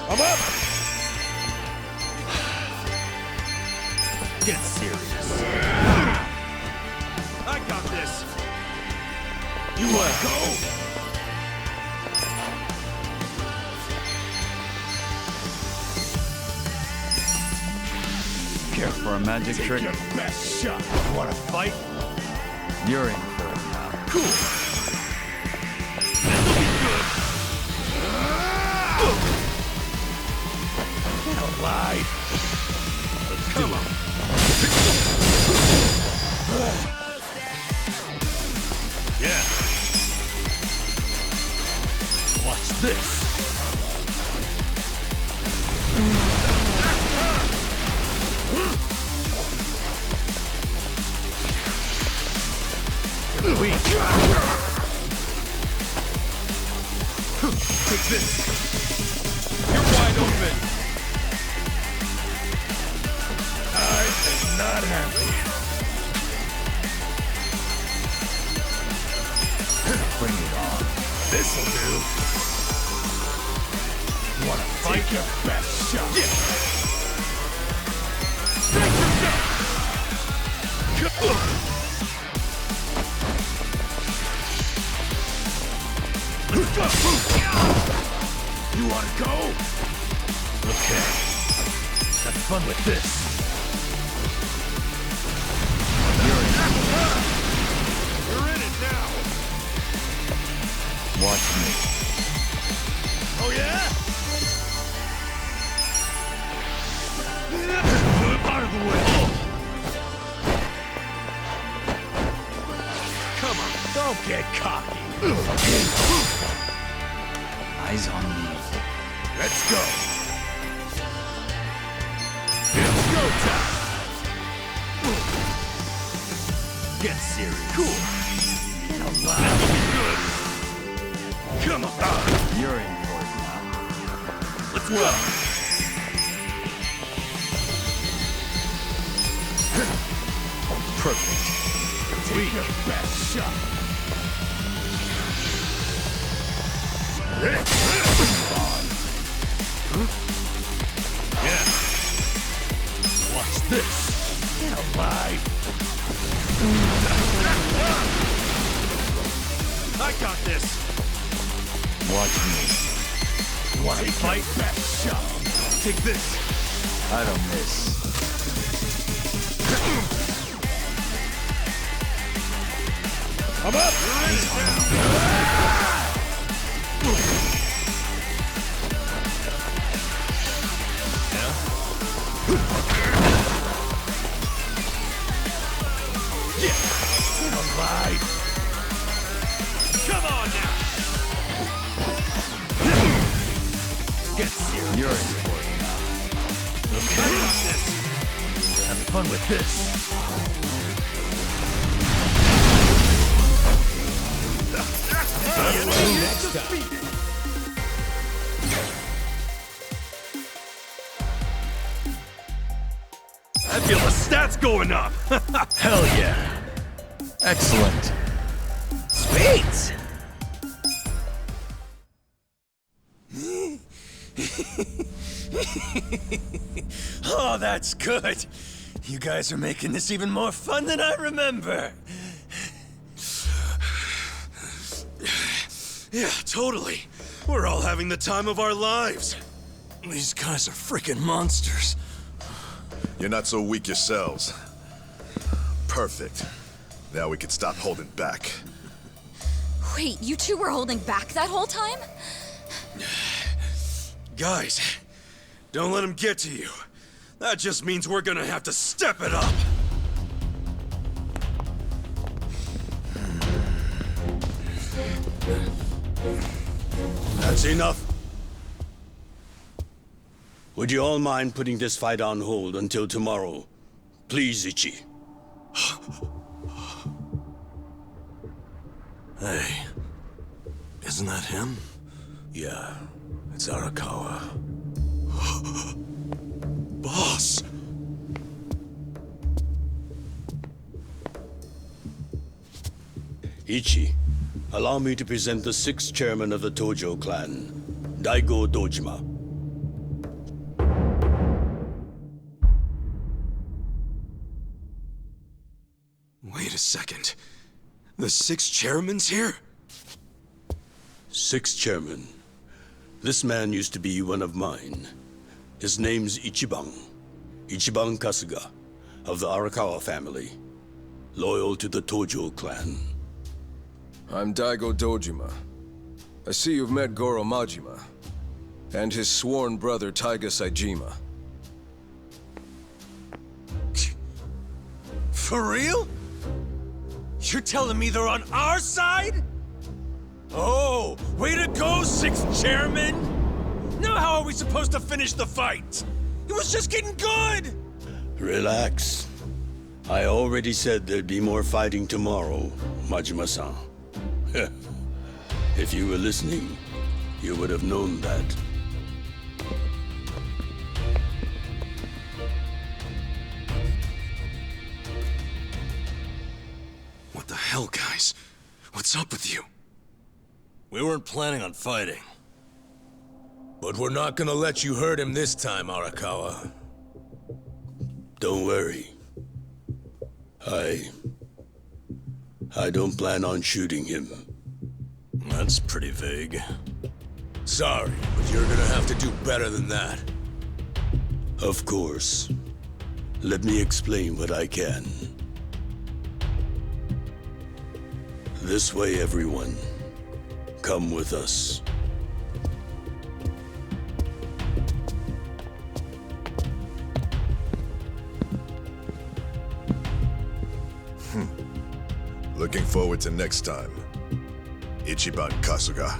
I'm up! Get serious. I got this. You wanna go? Care for a magic Take trick? your best shot. You wanna fight? You're in for it now. Cool. This'll be good. Get alive. Let's do it. Yeah. Watch this. You're weak. Take this. You're wide open. I am not happy. Bring it on. This'll do. You wanna fight? Take your best shot. Yeah. Let's go. You wanna go? Okay. Have fun with this. You're in it now. Watch me. Oh yeah? Out of the way. Come on, don't get cocky. Eyes on me. Let's go. It's go time. Get serious. Cool. Get alive. Good. Come on. You're in for it now. Let's go. Perfect. Take your best shot. Yeah. Watch this. Get alive. I got this. Watch me. You want to fight? Best shot. Take this. I don't miss. I'm up. You're in it now. Yeah. Get alive. Come on now. Get serious. You're in for it now. Okay. I got this. Have fun with this. Next time. I feel the stats going up! Hell yeah. Excellent. Sweet! Oh, that's good. You guys are making this even more fun than I remember. Yeah, totally. We're all having the time of our lives. These guys are freaking monsters. You're not so weak yourselves. Perfect. Now we can stop holding back. Wait, you two were holding back that whole time? Guys, don't let him get to you. That just means we're gonna have to step it up. That's enough. Would you all mind putting this fight on hold until tomorrow? Please, Ichi. Hey, isn't that him? Yeah, it's Arakawa. Boss! Ichi, allow me to present the 6th chairman of the Tojo clan, Daigo Dojima. Wait a second. The 6 chairman's here? 6th chairman. This man used to be one of mine. His name's Ichiban. Ichiban Kasuga, of the Arakawa family. Loyal to the Tojo clan. I'm Daigo Dojima. I see you've met Goro Majima, and his sworn brother Taiga Saejima. For real? You're telling me they're on our side? Oh, way to go, 6th chairman! Now how are we supposed to finish the fight? It was just getting good! Relax. I already said there'd be more fighting tomorrow, Majima-san. If you were listening, you would have known that. What the hell, guys? What's up with you? We weren't planning on fighting. But we're not gonna let you hurt him this time, Arakawa. Don't worry. I don't plan on shooting him. That's pretty vague. Sorry, but you're gonna have to do better than that. Of course. Let me explain what I can. This way, everyone. Come with us. Looking forward to next time. Ichiban Kasuga.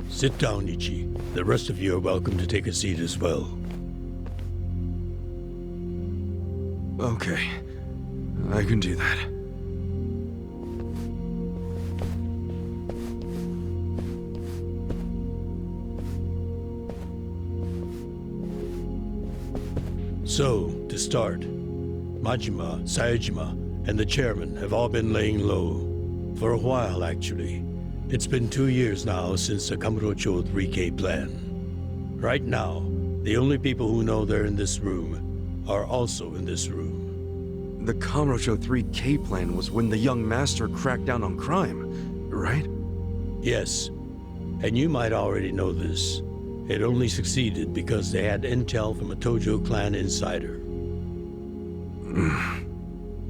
Sit down, Ichi. The rest of you are welcome to take a seat as well. Okay. I can do that. So, to start, Majima, Saejima, and the chairman have all been laying low. For a while, actually. It's been 2 years now since the Kamurocho 3K plan. Right now, the only people who know they're in this room are also in this room. The Kamurocho 3K plan was when the young master cracked down on crime, right? Yes, and you might already know this. It only succeeded because they had intel from a Tojo clan insider.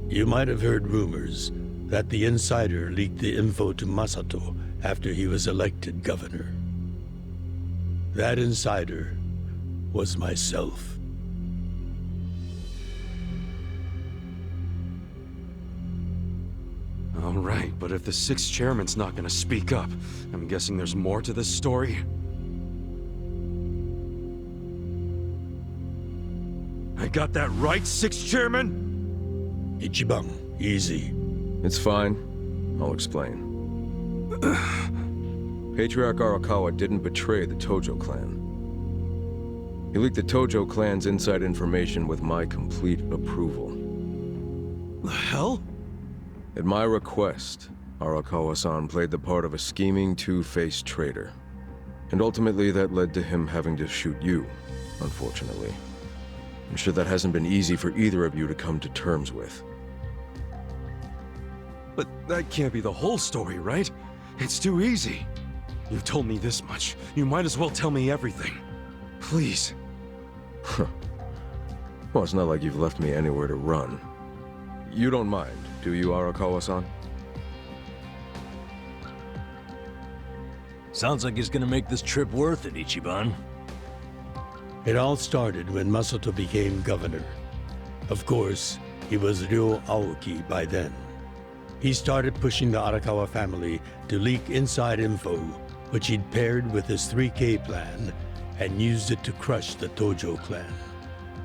You might have heard rumors that the insider leaked the info to Masato after he was elected governor. That insider was myself. All right, but if the 6th chairman's not gonna speak up, I'm guessing there's more to this story? I got that right, 6th chairman? Ichiban, easy. It's fine. I'll explain. Patriarch Arakawa didn't betray the Tojo clan. He leaked the Tojo clan's inside information with my complete approval. The hell? At my request, Arakawa-san played the part of a scheming, two-faced traitor. And ultimately that led to him having to shoot you, unfortunately. I'm sure that hasn't been easy for either of you to come to terms with. But that can't be the whole story, right? It's too easy. You've told me this much. You might as well tell me everything. Please. Well, it's not like you've left me anywhere to run. You don't mind, do you, Arakawa-san? Sounds like it's gonna make this trip worth it, Ichiban. It all started when Masato became governor. Of course, he was Ryo Aoki by then. He started pushing the Arakawa family to leak inside info, which he'd paired with his 3K plan and used it to crush the Tojo clan.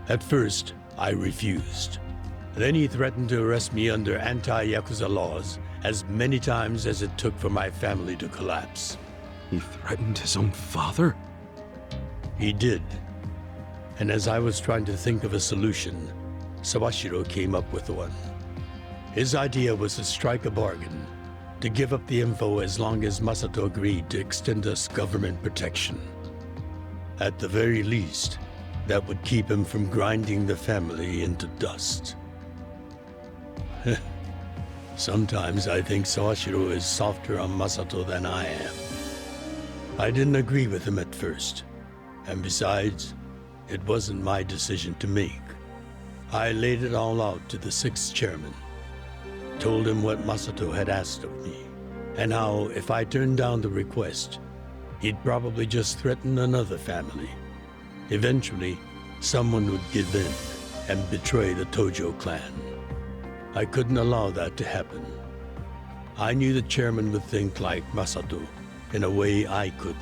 At first, I refused. Then he threatened to arrest me under anti-Yakuza laws as many times as it took for my family to collapse. He threatened his own father? He did. And as I was trying to think of a solution, Sawashiro came up with one. His idea was to strike a bargain, to give up the info as long as Masato agreed to extend us government protection. At the very least, that would keep him from grinding the family into dust. Sometimes I think Sawashiro is softer on Masato than I am. I didn't agree with him at first, and besides, it wasn't my decision to make. I laid it all out to the 6th chairman, told him what Masato had asked of me, and how if I turned down the request, he'd probably just threaten another family. Eventually, someone would give in and betray the Tojo clan. I couldn't allow that to happen. I knew the chairman would think like Masato in a way I couldn't.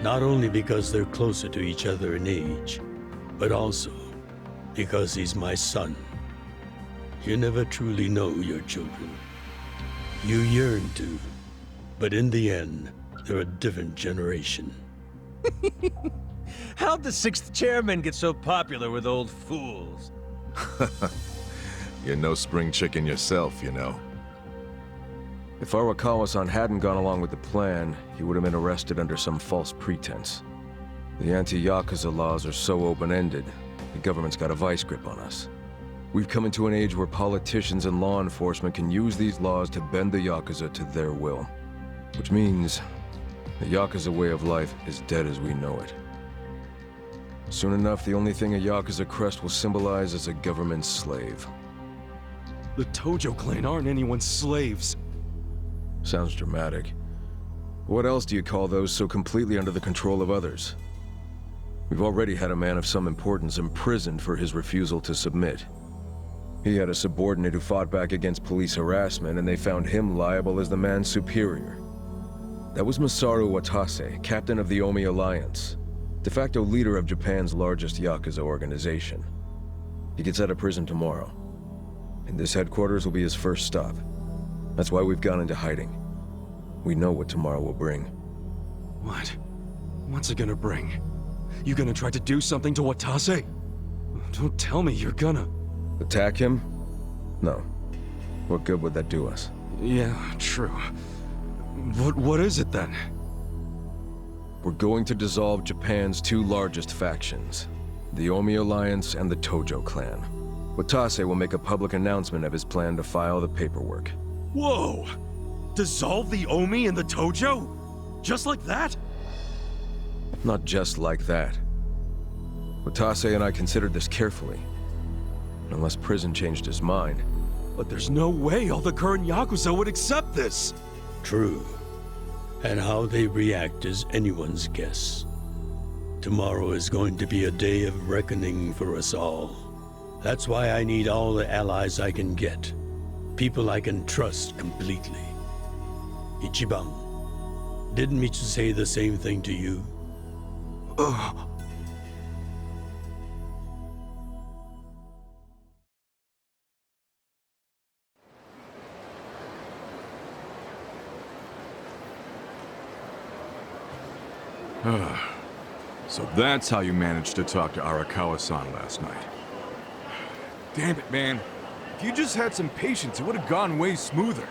Not only because they're closer to each other in age, but also because he's my son. You never truly know your children. You yearn to, but in the end, they're a different generation. How'd the 6th chairman get so popular with old fools? You're no spring chicken yourself, you know. If Arakawa-san hadn't gone along with the plan, he would have been arrested under some false pretense. The anti-Yakuza laws are so open-ended, the government's got a vice grip on us. We've come into an age where politicians and law enforcement can use these laws to bend the Yakuza to their will. Which means the Yakuza way of life is dead as we know it. Soon enough, the only thing a Yakuza crest will symbolize is a government slave. The Tojo clan aren't anyone's slaves. Sounds dramatic. What else do you call those so completely under the control of others? We've already had a man of some importance imprisoned for his refusal to submit. He had a subordinate who fought back against police harassment, and they found him liable as the man's superior. That was Masaru Watase, captain of the Omi Alliance, de facto leader of Japan's largest Yakuza organization. He gets out of prison tomorrow, and this headquarters will be his first stop. That's why we've gone into hiding. We know what tomorrow will bring. What? What's it gonna bring? You gonna try to do something to Watase? Don't tell me you're gonna... Attack him? No. What good would that do us? Yeah, true. What is it then? We're going to dissolve Japan's 2 largest factions, the Omi Alliance and the Tojo clan. Watase will make a public announcement of his plan to file the paperwork. Whoa! Dissolve the Omi and the Tojo? Just like that? Not just like that. Watase and I considered this carefully. Unless prison changed his mind. But there's no way all the current Yakuza would accept this! True. And how they react is anyone's guess. Tomorrow is going to be a day of reckoning for us all. That's why I need all the allies I can get. People I can trust completely. Ichiban, didn't Michi say the same thing to you? So that's how you managed to talk to Arakawa-san last night. Damn it, man. If you just had some patience, it would have gone way smoother.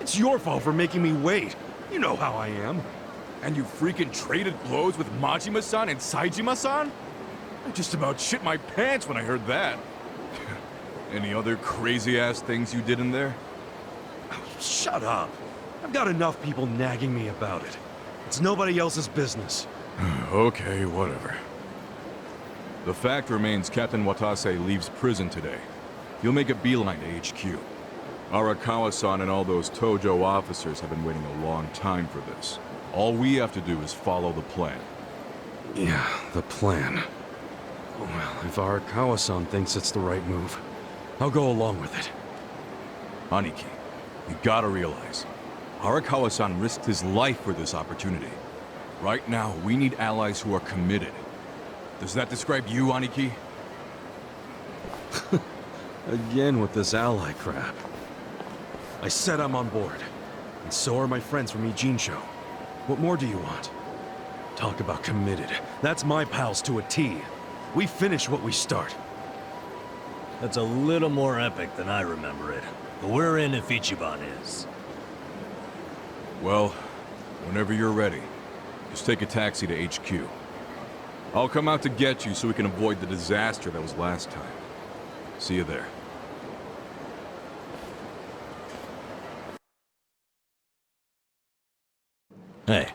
It's your fault for making me wait. You know how I am. And you freaking traded blows with Majima-san and Saejima-san? I just about shit my pants when I heard that. Any other crazy-ass things you did in there? Shut up. I've got enough people nagging me about it. It's nobody else's business. Okay, whatever. The fact remains Captain Watase leaves prison today. He'll make a beeline to HQ. Arakawa-san and all those Tojo officers have been waiting a long time for this. All we have to do is follow the plan. Yeah, the plan. Well, if Arakawa-san thinks it's the right move, I'll go along with it. Aniki, you gotta realize, Arakawa-san risked his life for this opportunity. Right now, we need allies who are committed. Does that describe you, Aniki? Again with this ally crap. I said I'm on board. And so are my friends from Ijincho. What more do you want? Talk about committed. That's my pals to a T. We finish what we start. That's a little more epic than I remember it. But we're in if Ichiban is. Well, whenever you're ready, just take a taxi to HQ. I'll come out to get you so we can avoid the disaster that was last time. See you there. Hey.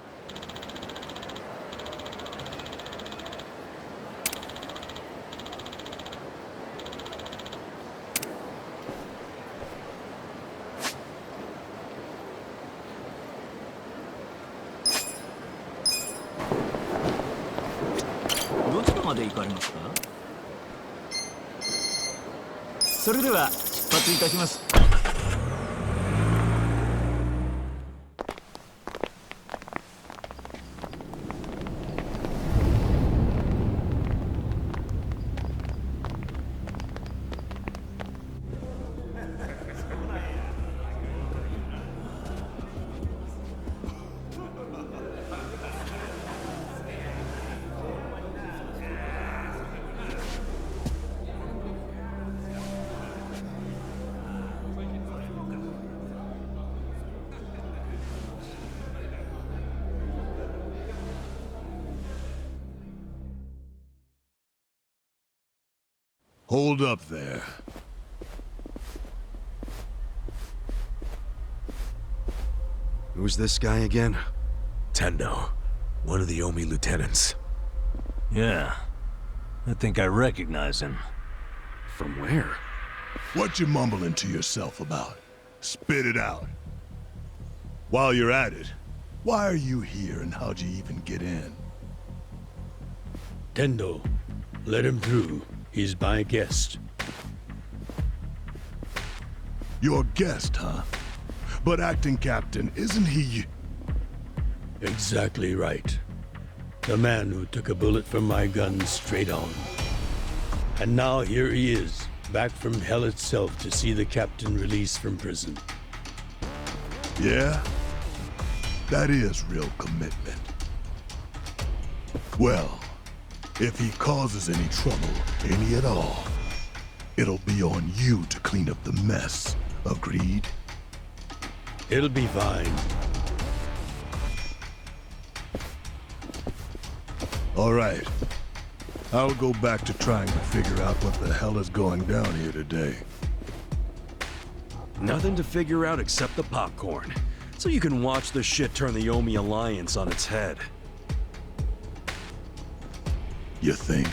Hold up there. Who's this guy again? Tendo, one of the Omi lieutenants. Yeah. I think I recognize him. From where? What you mumbling to yourself about? Spit it out. While you're at it, why are you here and how'd you even get in? Tendo, let him through. He's my guest. Your guest, huh? But acting captain, isn't he? Exactly right. The man who took a bullet from my gun straight on. And now here he is, back from hell itself to see the captain released from prison. Yeah? That is real commitment. Well, if he causes any trouble, any at all, it'll be on you to clean up the mess. Agreed? It'll be fine. All right. I'll go back to trying to figure out what the hell is going down here today. Nothing to figure out except the popcorn. So you can watch the shit turn the Omi Alliance on its head. You think?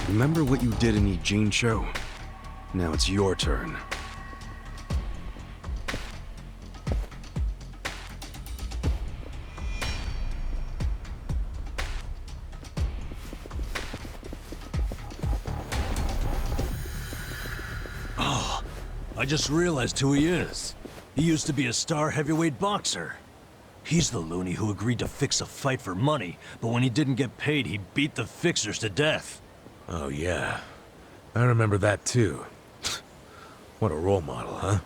Remember what you did in Ijincho? Now it's your turn. Oh, I just realized who he is. He used to be a star heavyweight boxer. He's the loony who agreed to fix a fight for money, but when he didn't get paid, he beat the fixers to death. Oh, yeah. I remember that, too. What a role model, huh?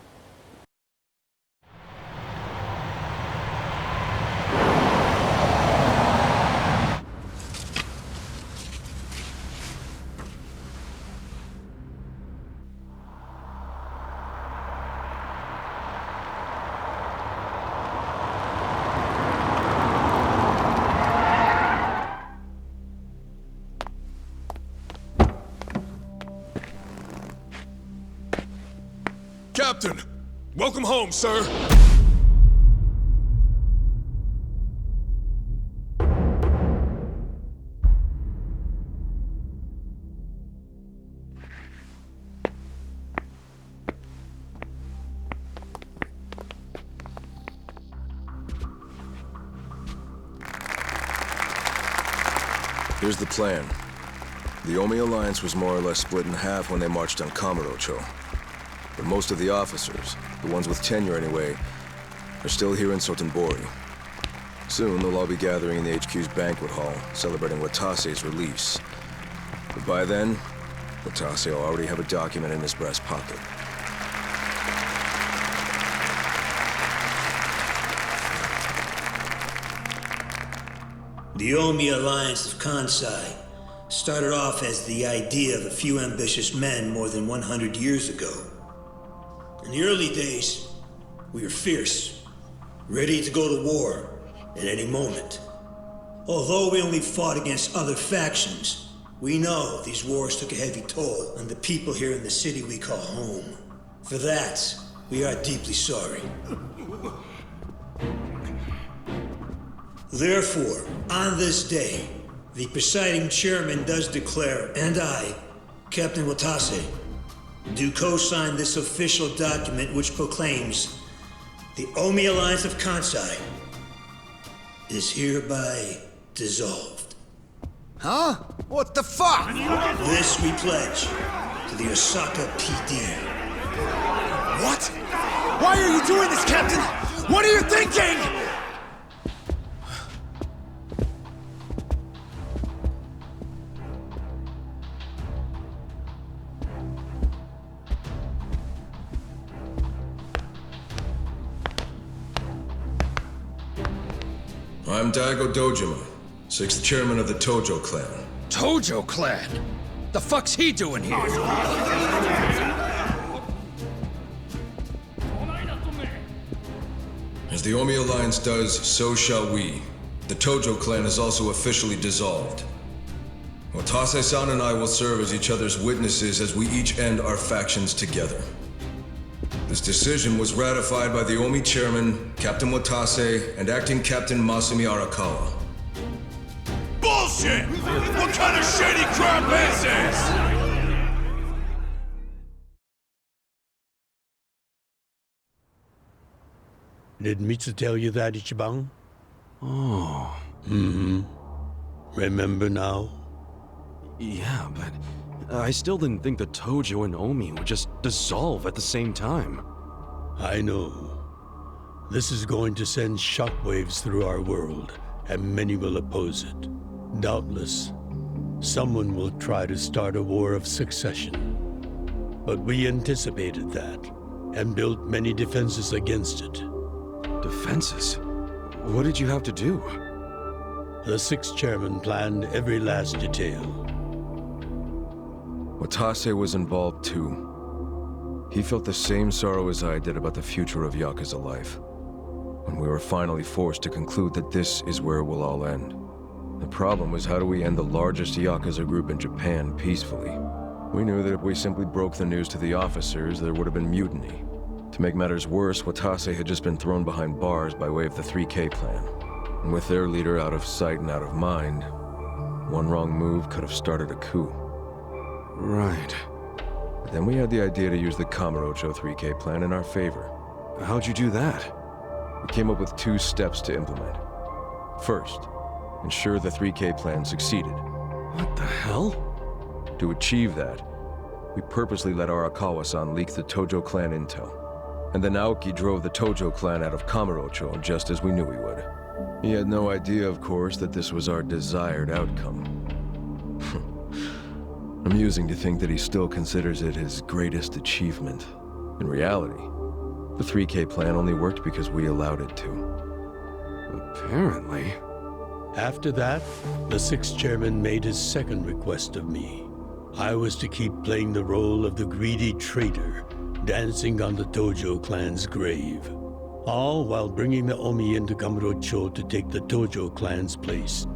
Captain! Welcome home, sir! Here's the plan. The Omi Alliance was more or less split in half when they marched on Kamurocho. But most of the officers, the ones with tenure anyway, are still here in Sotenbori. Soon, they'll all be gathering in the HQ's banquet hall, celebrating Watase's release. But by then, Watase will already have a document in his breast pocket. The Omi Alliance of Kansai started off as the idea of a few ambitious men more than 100 years ago. In the early days, we were fierce, ready to go to war at any moment. Although we only fought against other factions, we know these wars took a heavy toll on the people here in the city we call home. For that, we are deeply sorry. Therefore, on this day, the presiding chairman does declare, and I, Captain Watase, do co-sign this official document which proclaims the Omi Alliance of Kansai is hereby dissolved. Huh? What the fuck? This we pledge to the Osaka PD. What? Why are you doing this, Captain? What are you thinking? I'm Daigo Dojima, 6th chairman of the Tojo clan. Tojo clan? The fuck's he doing here? As the Omi Alliance does, so shall we. The Tojo clan is also officially dissolved. Watase-san and I will serve as each other's witnesses as we each end our factions together. This decision was ratified by the Omi chairman, Captain Watase, and acting Captain Masumi Arakawa. Bullshit! What kind of shady crap is this? Did Mitsu tell you that, Ichiban? Oh. Mm-hmm. Remember now? Yeah, but I still didn't think the Tojo and Omi would just dissolve at the same time. I know. This is going to send shockwaves through our world, and many will oppose it. Doubtless, someone will try to start a war of succession. But we anticipated that, and built many defenses against it. Defenses? What did you have to do? The 6th chairman planned every last detail. Watase was involved too. He felt the same sorrow as I did about the future of Yakuza life. When we were finally forced to conclude that this is where it will all end. The problem was, how do we end the largest Yakuza group in Japan peacefully? We knew that if we simply broke the news to the officers, there would have been mutiny. To make matters worse, Watase had just been thrown behind bars by way of the 3K plan. And with their leader out of sight and out of mind, one wrong move could have started a coup. Right. But then we had the idea to use the Kamurocho 3K plan in our favor. How'd you do that? We came up with 2 steps to implement. First, ensure the 3K plan succeeded. What the hell? To achieve that, we purposely let Arakawa-san leak the Tojo clan intel. And then Aoki drove the Tojo clan out of Kamurocho just as we knew he would. He had no idea, of course, that this was our desired outcome. Amusing to think that he still considers it his greatest achievement. In reality, the 3K plan only worked because we allowed it to. Apparently. After that, the 6th chairman made his second request of me. I was to keep playing the role of the greedy traitor, dancing on the Tojo clan's grave. All while bringing the Omi into Kamurocho to take the Tojo clan's place.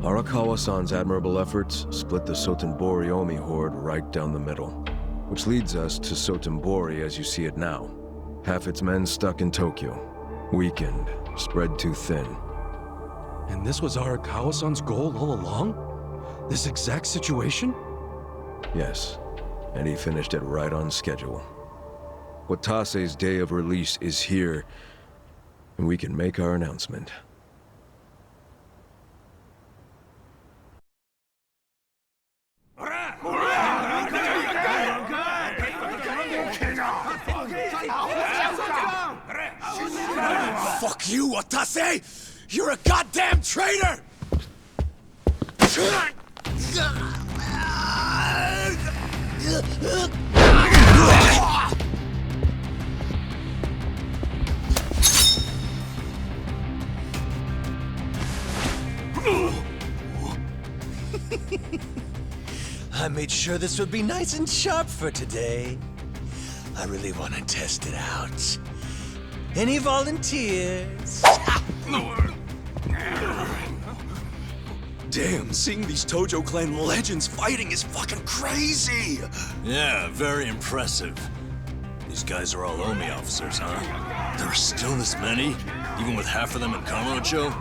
Arakawa-san's admirable efforts split the Sotenbori Omi horde right down the middle. Which leads us to Sotenbori as you see it now. Half its men stuck in Tokyo. Weakened, spread too thin. And this was Arakawa-san's goal all along? This exact situation? Yes, and he finished it right on schedule. Watase's day of release is here, and we can make our announcement. Fuck you, Watase! You're a goddamn traitor! I made sure this would be nice and sharp for today. I really want to test it out. Any volunteers? Damn, seeing these Tojo clan legends fighting is fucking crazy! Yeah, very impressive. These guys are all Omi officers, huh? There are still this many? Even with half of them in Kamurocho?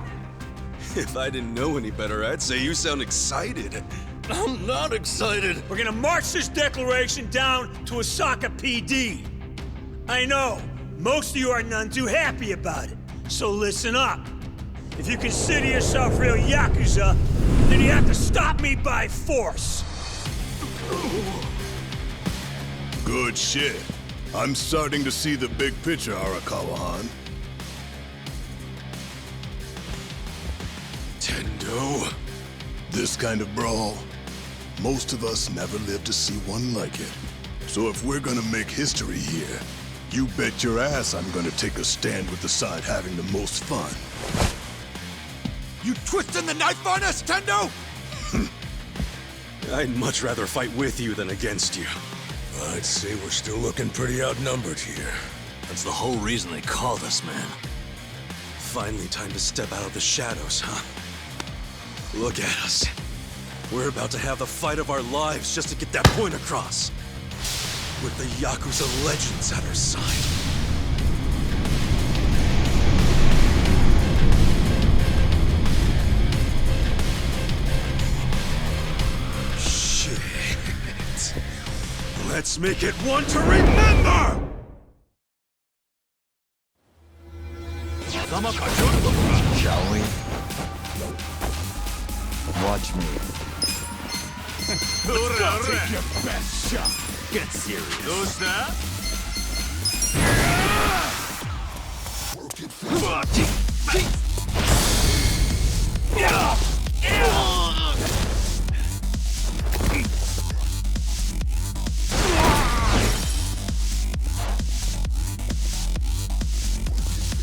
If I didn't know any better, I'd say you sound excited. I'm not excited! We're gonna march this declaration down to Osaka PD. I know, most of you are none too happy about it, so listen up. If you consider yourself real Yakuza, then you have to stop me by force. Good shit. I'm starting to see the big picture, Arakawa-han. Tendo. This kind of brawl, most of us never lived to see one like it. So if we're gonna make history here, you bet your ass I'm gonna take a stand with the side having the most fun. You twisting the knife on us, Tendo? I'd much rather fight with you than against you. I'd say we're still looking pretty outnumbered here. That's the whole reason they called us, man. Finally time to step out of the shadows, huh? Look at us. We're about to have the fight of our lives just to get that point across. With the Yakuza legends at our side. Shit. Let's make it one to remember! Shall we? Watch me. Let's go. Take your best shot. Get serious.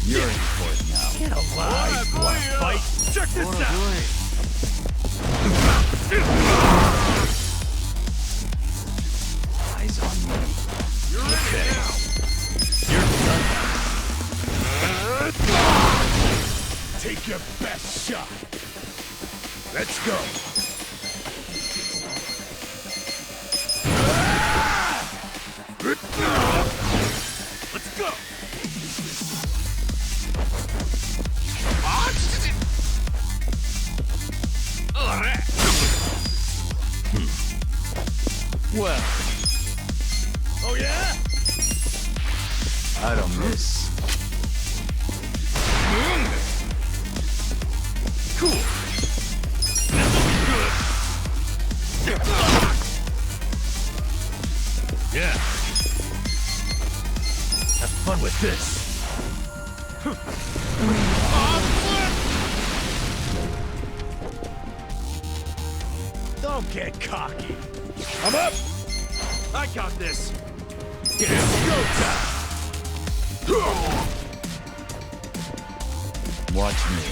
You're in for it now. Get alive. Fight. Check this out. Eyes on me. You're okay. In You're done. Take your best shot. Let's go. Let's go. Well. Oh yeah? I don't miss. Cool. This'll be good. Yeah. Have fun with this. Don't get cocky. I'm up. I got this. It's go time. Watch me.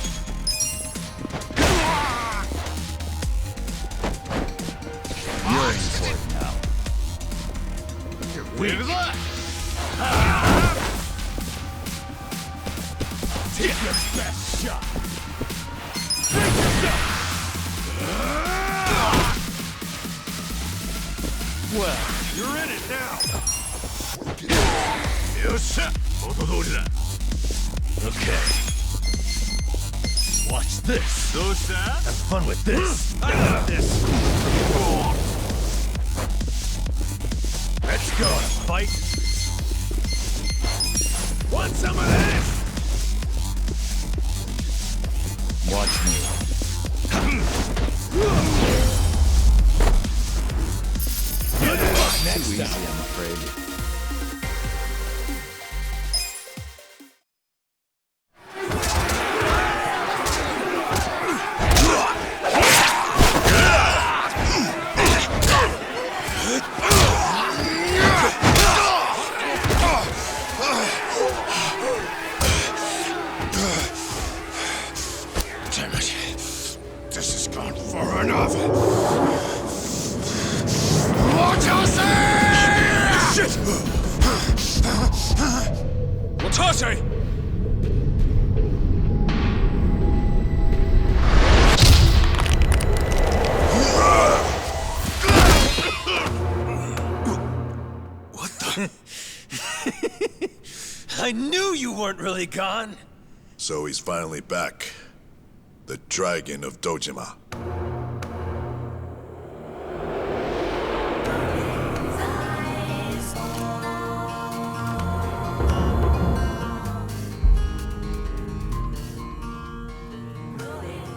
You're in for it now. You're weak. Take your best shot. Take yourself. Well, you're in it now. Okay. Watch this. Have fun with this. Let's go. Fight. Want some of this? Watch me. Too easy, I'm afraid. Damn it. This has gone far enough. Shit! Watase! What the? I knew you weren't really gone. So he's finally back. The Dragon of Dojima.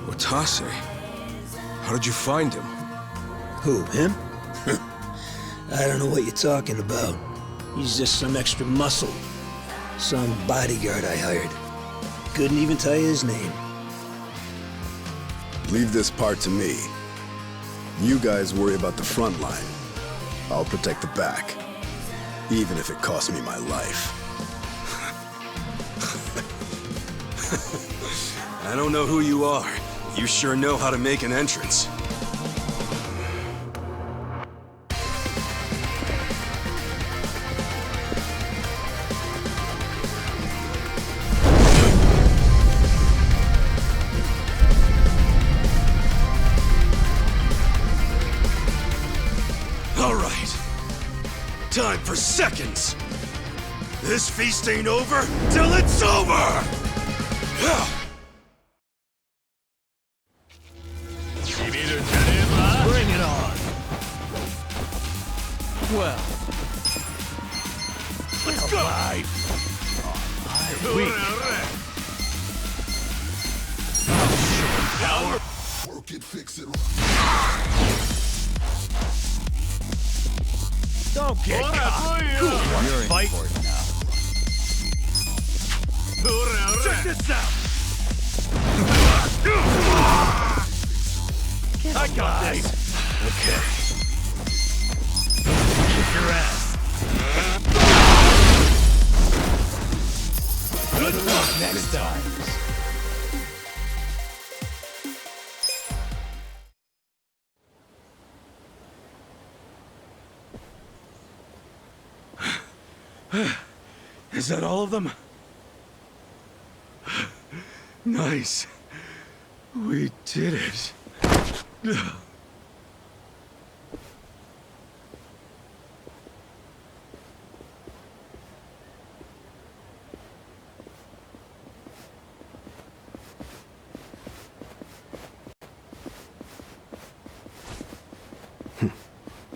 Watase? How did you find him? Who, him? I don't know what you're talking about. He's just some extra muscle. Some bodyguard I hired. Couldn't even tell you his name. Leave this part to me. You guys worry about the front line. I'll protect the back. Even if it costs me my life. I don't know who you are. You sure know how to make an entrance. All right. Time for seconds. This feast ain't over till it's over! Bring it on. Well, Let's go. Power. Work it, fix it. Don't get caught. Cool. You're in Fight. for it now. Check this out. I got this. Okay. Kick your ass. Good luck next time. Is that all of them? Nice. We did it.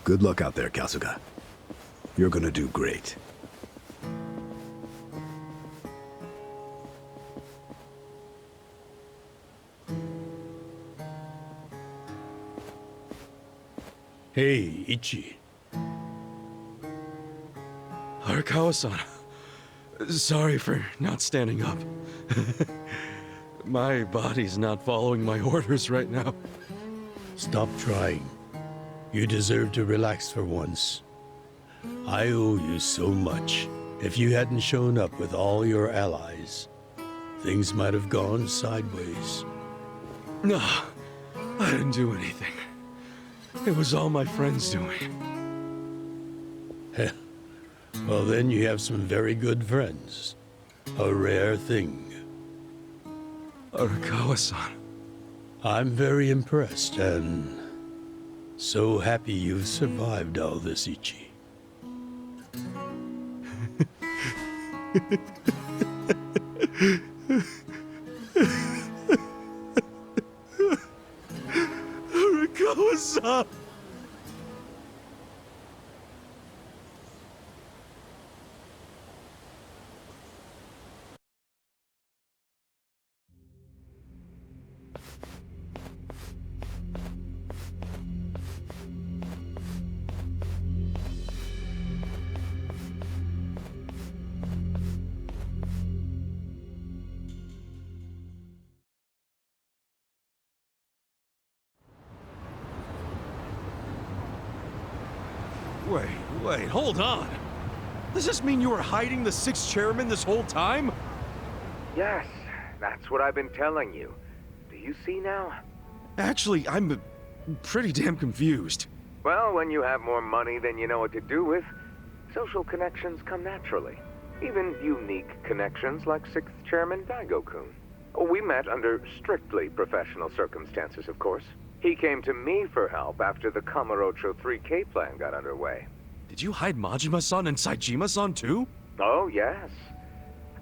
Good luck out there, Kasuga. You're gonna do great. Hey, Ichi. Arakawa-san. Sorry for not standing up. My body's not following my orders right now. Stop trying. You deserve to relax for once. I owe you so much. If you hadn't shown up with all your allies, things might have gone sideways. No, I didn't do anything. It was all my friends doing. Well, then you have some very good friends. A rare thing. Arakawa-san. I'm very impressed and so happy you've survived all this, Ichi. Yakuza! Wait, hold on. Does this mean you were hiding the sixth chairman this whole time? Yes, that's what I've been telling you. Do you see now? Actually, I'm pretty damn confused. Well, when you have more money than you know what to do with, social connections come naturally. Even unique connections like 6th Chairman Daigo-kun. We met under strictly professional circumstances, of course. He came to me for help after the Kamurocho 3K plan got underway. Did you hide Majima-san and Saejima-san too? Oh, yes.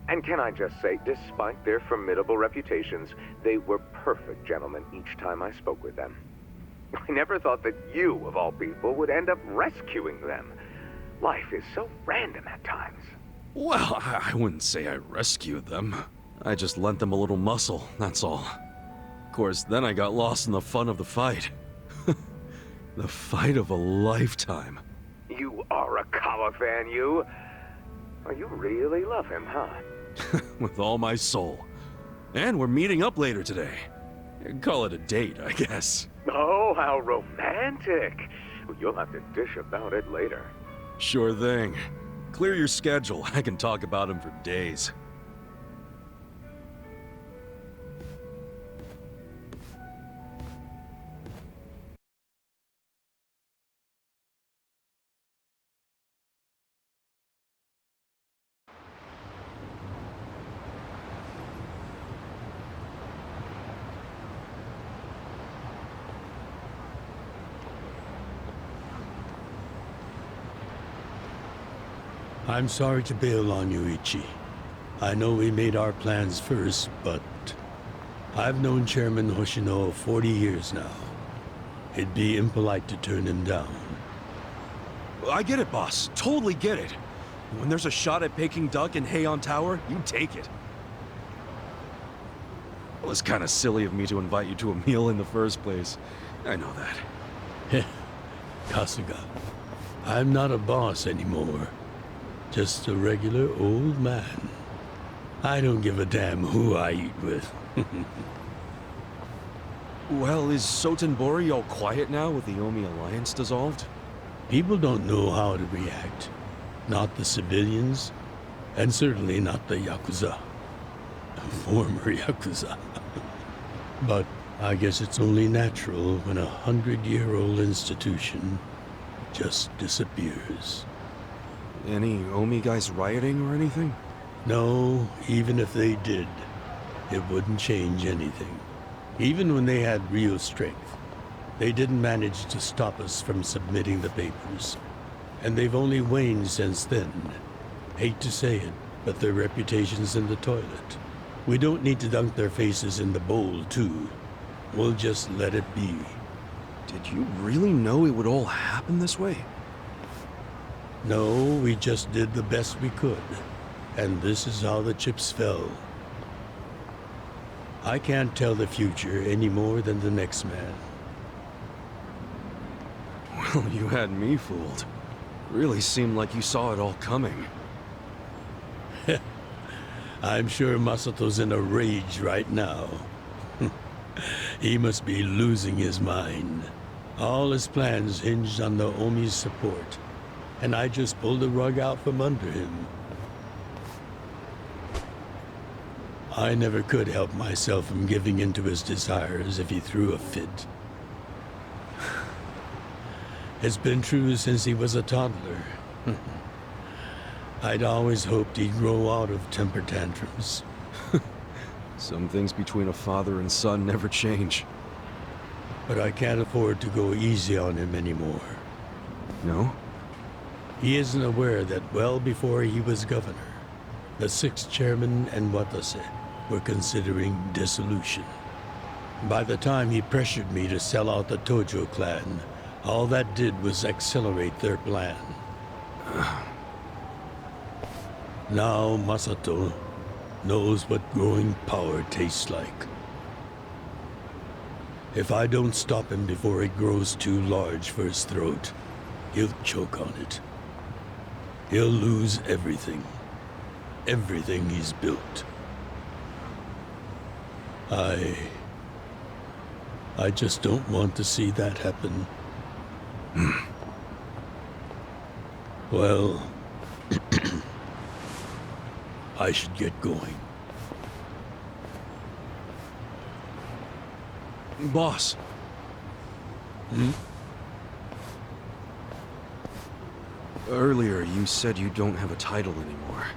And can I just say, despite their formidable reputations, they were perfect gentlemen each time I spoke with them. I never thought that you, of all people, would end up rescuing them. Life is so random at times. Well, I wouldn't say I rescued them. I just lent them a little muscle, that's all. Of course, then I got lost in the fun of the fight. The fight of a lifetime. You are a Kawa fan, you. Oh, you really love him, huh? With all my soul. And we're meeting up later today. Call it a date, I guess. Oh, how romantic. You'll have to dish about it later. Sure thing. Clear your schedule. I can talk about him for days. I'm sorry to bail on you, Ichi. I know we made our plans first, but I've known Chairman Hoshino 40 years now. It'd be impolite to turn him down. I get it, boss. Totally get it. When there's a shot at Peking Duck in Heian Tower, you take it. It was kind of silly of me to invite you to a meal in the first place. I know that. Kasuga, I'm not a boss anymore. Just a regular old man. I don't give a damn who I eat with. Well, is Sotenbori all quiet now with the Omi Alliance dissolved? People don't know how to react. Not the civilians, and certainly not the Yakuza. Former Yakuza. But I guess it's only natural when a 100-year-old institution just disappears. Any Omi guys rioting or anything? No, even if they did, it wouldn't change anything. Even when they had real strength, they didn't manage to stop us from submitting the papers. And they've only waned since then. Hate to say it, but their reputation's in the toilet. We don't need to dunk their faces in the bowl, too. We'll just let it be. Did you really know it would all happen this way? No, we just did the best we could. And this is how the chips fell. I can't tell the future any more than the next man. Well, you had me fooled. Really seemed like you saw it all coming. I'm sure Masato's in a rage right now. He must be losing his mind. All his plans hinged on the Omi's support, and I just pulled the rug out from under him. I never could help myself from giving in to his desires if he threw a fit. It's been true since he was a toddler. I'd always hoped he'd grow out of temper tantrums. Some things between a father and son never change. But I can't afford to go easy on him anymore. No? He isn't aware that well before he was governor, The 6th chairman and Watase were considering dissolution. By the time he pressured me to sell out the Tojo clan, all that did was accelerate their plan. Now Masato knows what growing power tastes like. If I don't stop him before it grows too large for his throat, he'll choke on it. He'll lose everything. Everything he's built. I just don't want to see that happen. Well, I should get going. Boss. Earlier, you said you don't have a title anymore.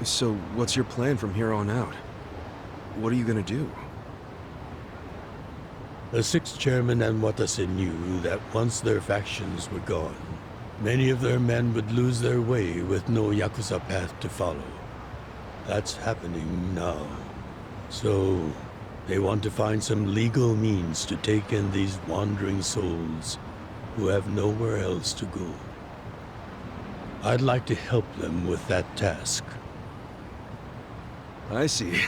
So, what's your plan from here on out? What are you gonna do? The 6th chairman and Watase knew that once their factions were gone, many of their men would lose their way with no Yakuza path to follow. That's happening now. So, they want to find some legal means to take in these wandering souls who have nowhere else to go. I'd like to help them with that task. I see.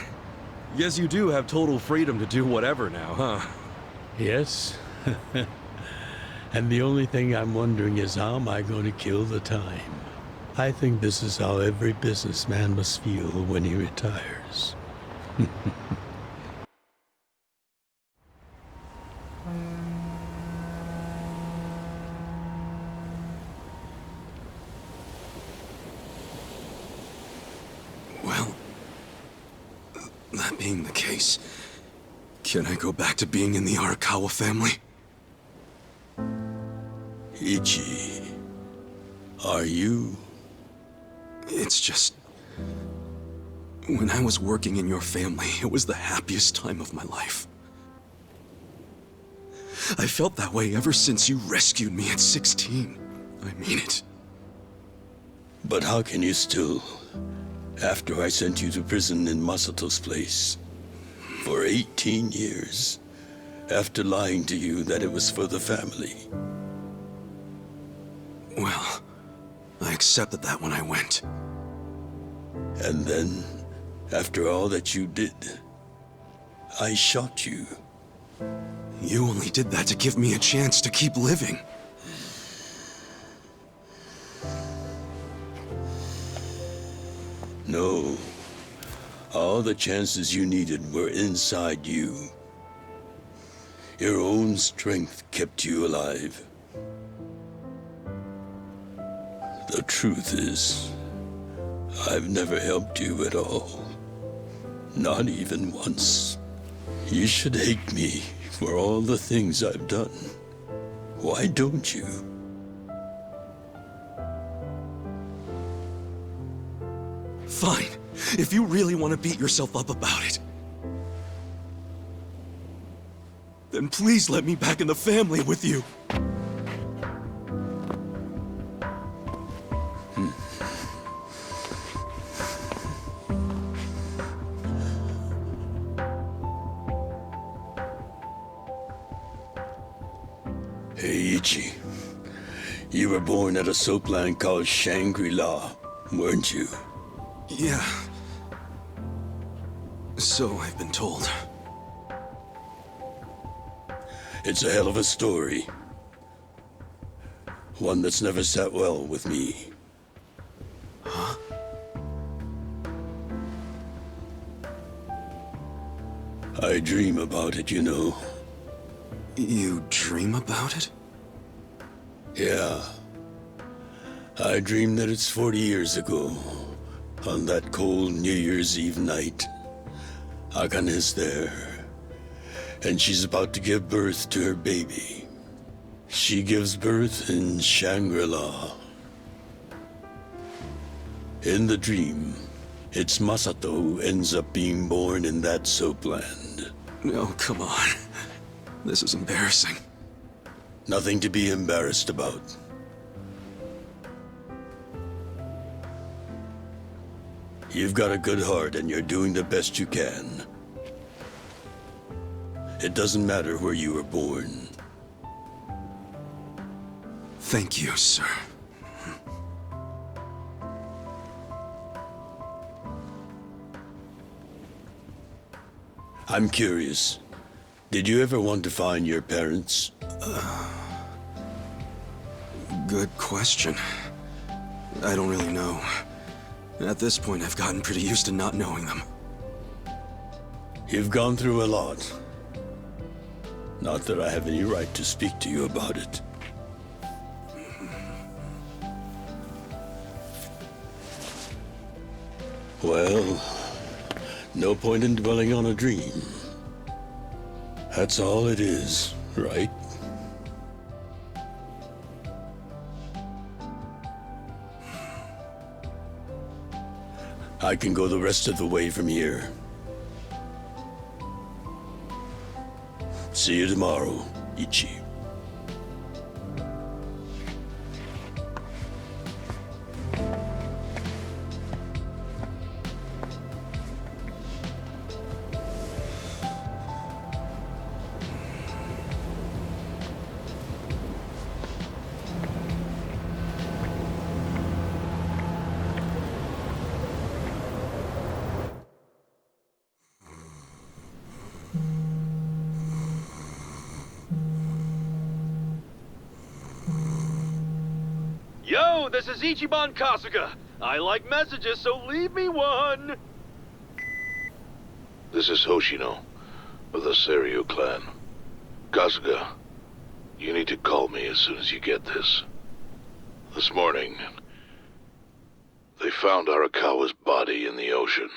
Guess you do have total freedom to do whatever now, huh? Yes. And the only thing I'm wondering is how am I going to kill the time? I think this is how every businessman must feel when he retires. Well, that being the case, can I go back to being in the Arakawa family? Ichi, are you? It's just... when I was working in your family, it was the happiest time of my life. I felt that way ever since you rescued me at 16. I mean it. But how can you still, after I sent you to prison in Masato's place, for 18 years, after lying to you that it was for the family? Well, I accepted that when I went. And then, after all that you did, I shot you. You only did that to give me a chance to keep living. No. All the chances you needed were inside you. Your own strength kept you alive. The truth is, I've never helped you at all. Not even once. You should hate me for all the things I've done. Why don't you? Fine. If you really want to beat yourself up about it, then please let me back in the family with you. Hey, Ichi. You were born at a soapland called Shangri-La, weren't you? Yeah. So I've been told. It's a hell of a story. One that's never sat well with me. Huh? I dream about it, you know. You dream about it? Yeah. I dream that it's 40 years ago, on that cold New Year's Eve night. Akane's there, and she's about to give birth to her baby. She gives birth in Shangri-La. In the dream, it's Masato who ends up being born in that soapland. No, come on. This is embarrassing. Nothing to be embarrassed about. You've got a good heart and you're doing the best you can. It doesn't matter where you were born. Thank you, sir. I'm curious. Did you ever want to find your parents? Good question. I don't really know. At this point, I've gotten pretty used to not knowing them. You've gone through a lot. Not that I have any right to speak to you about it. Well, no point in dwelling on a dream. That's all it is, right? I can go the rest of the way from here. See you tomorrow, Ichi. Yo, this is Ichiban Kasuga. I like messages, so leave me one. This is Hoshino, of the Seiryu clan. Kasuga, you need to call me as soon as you get this. This morning, they found Arakawa's body in the ocean.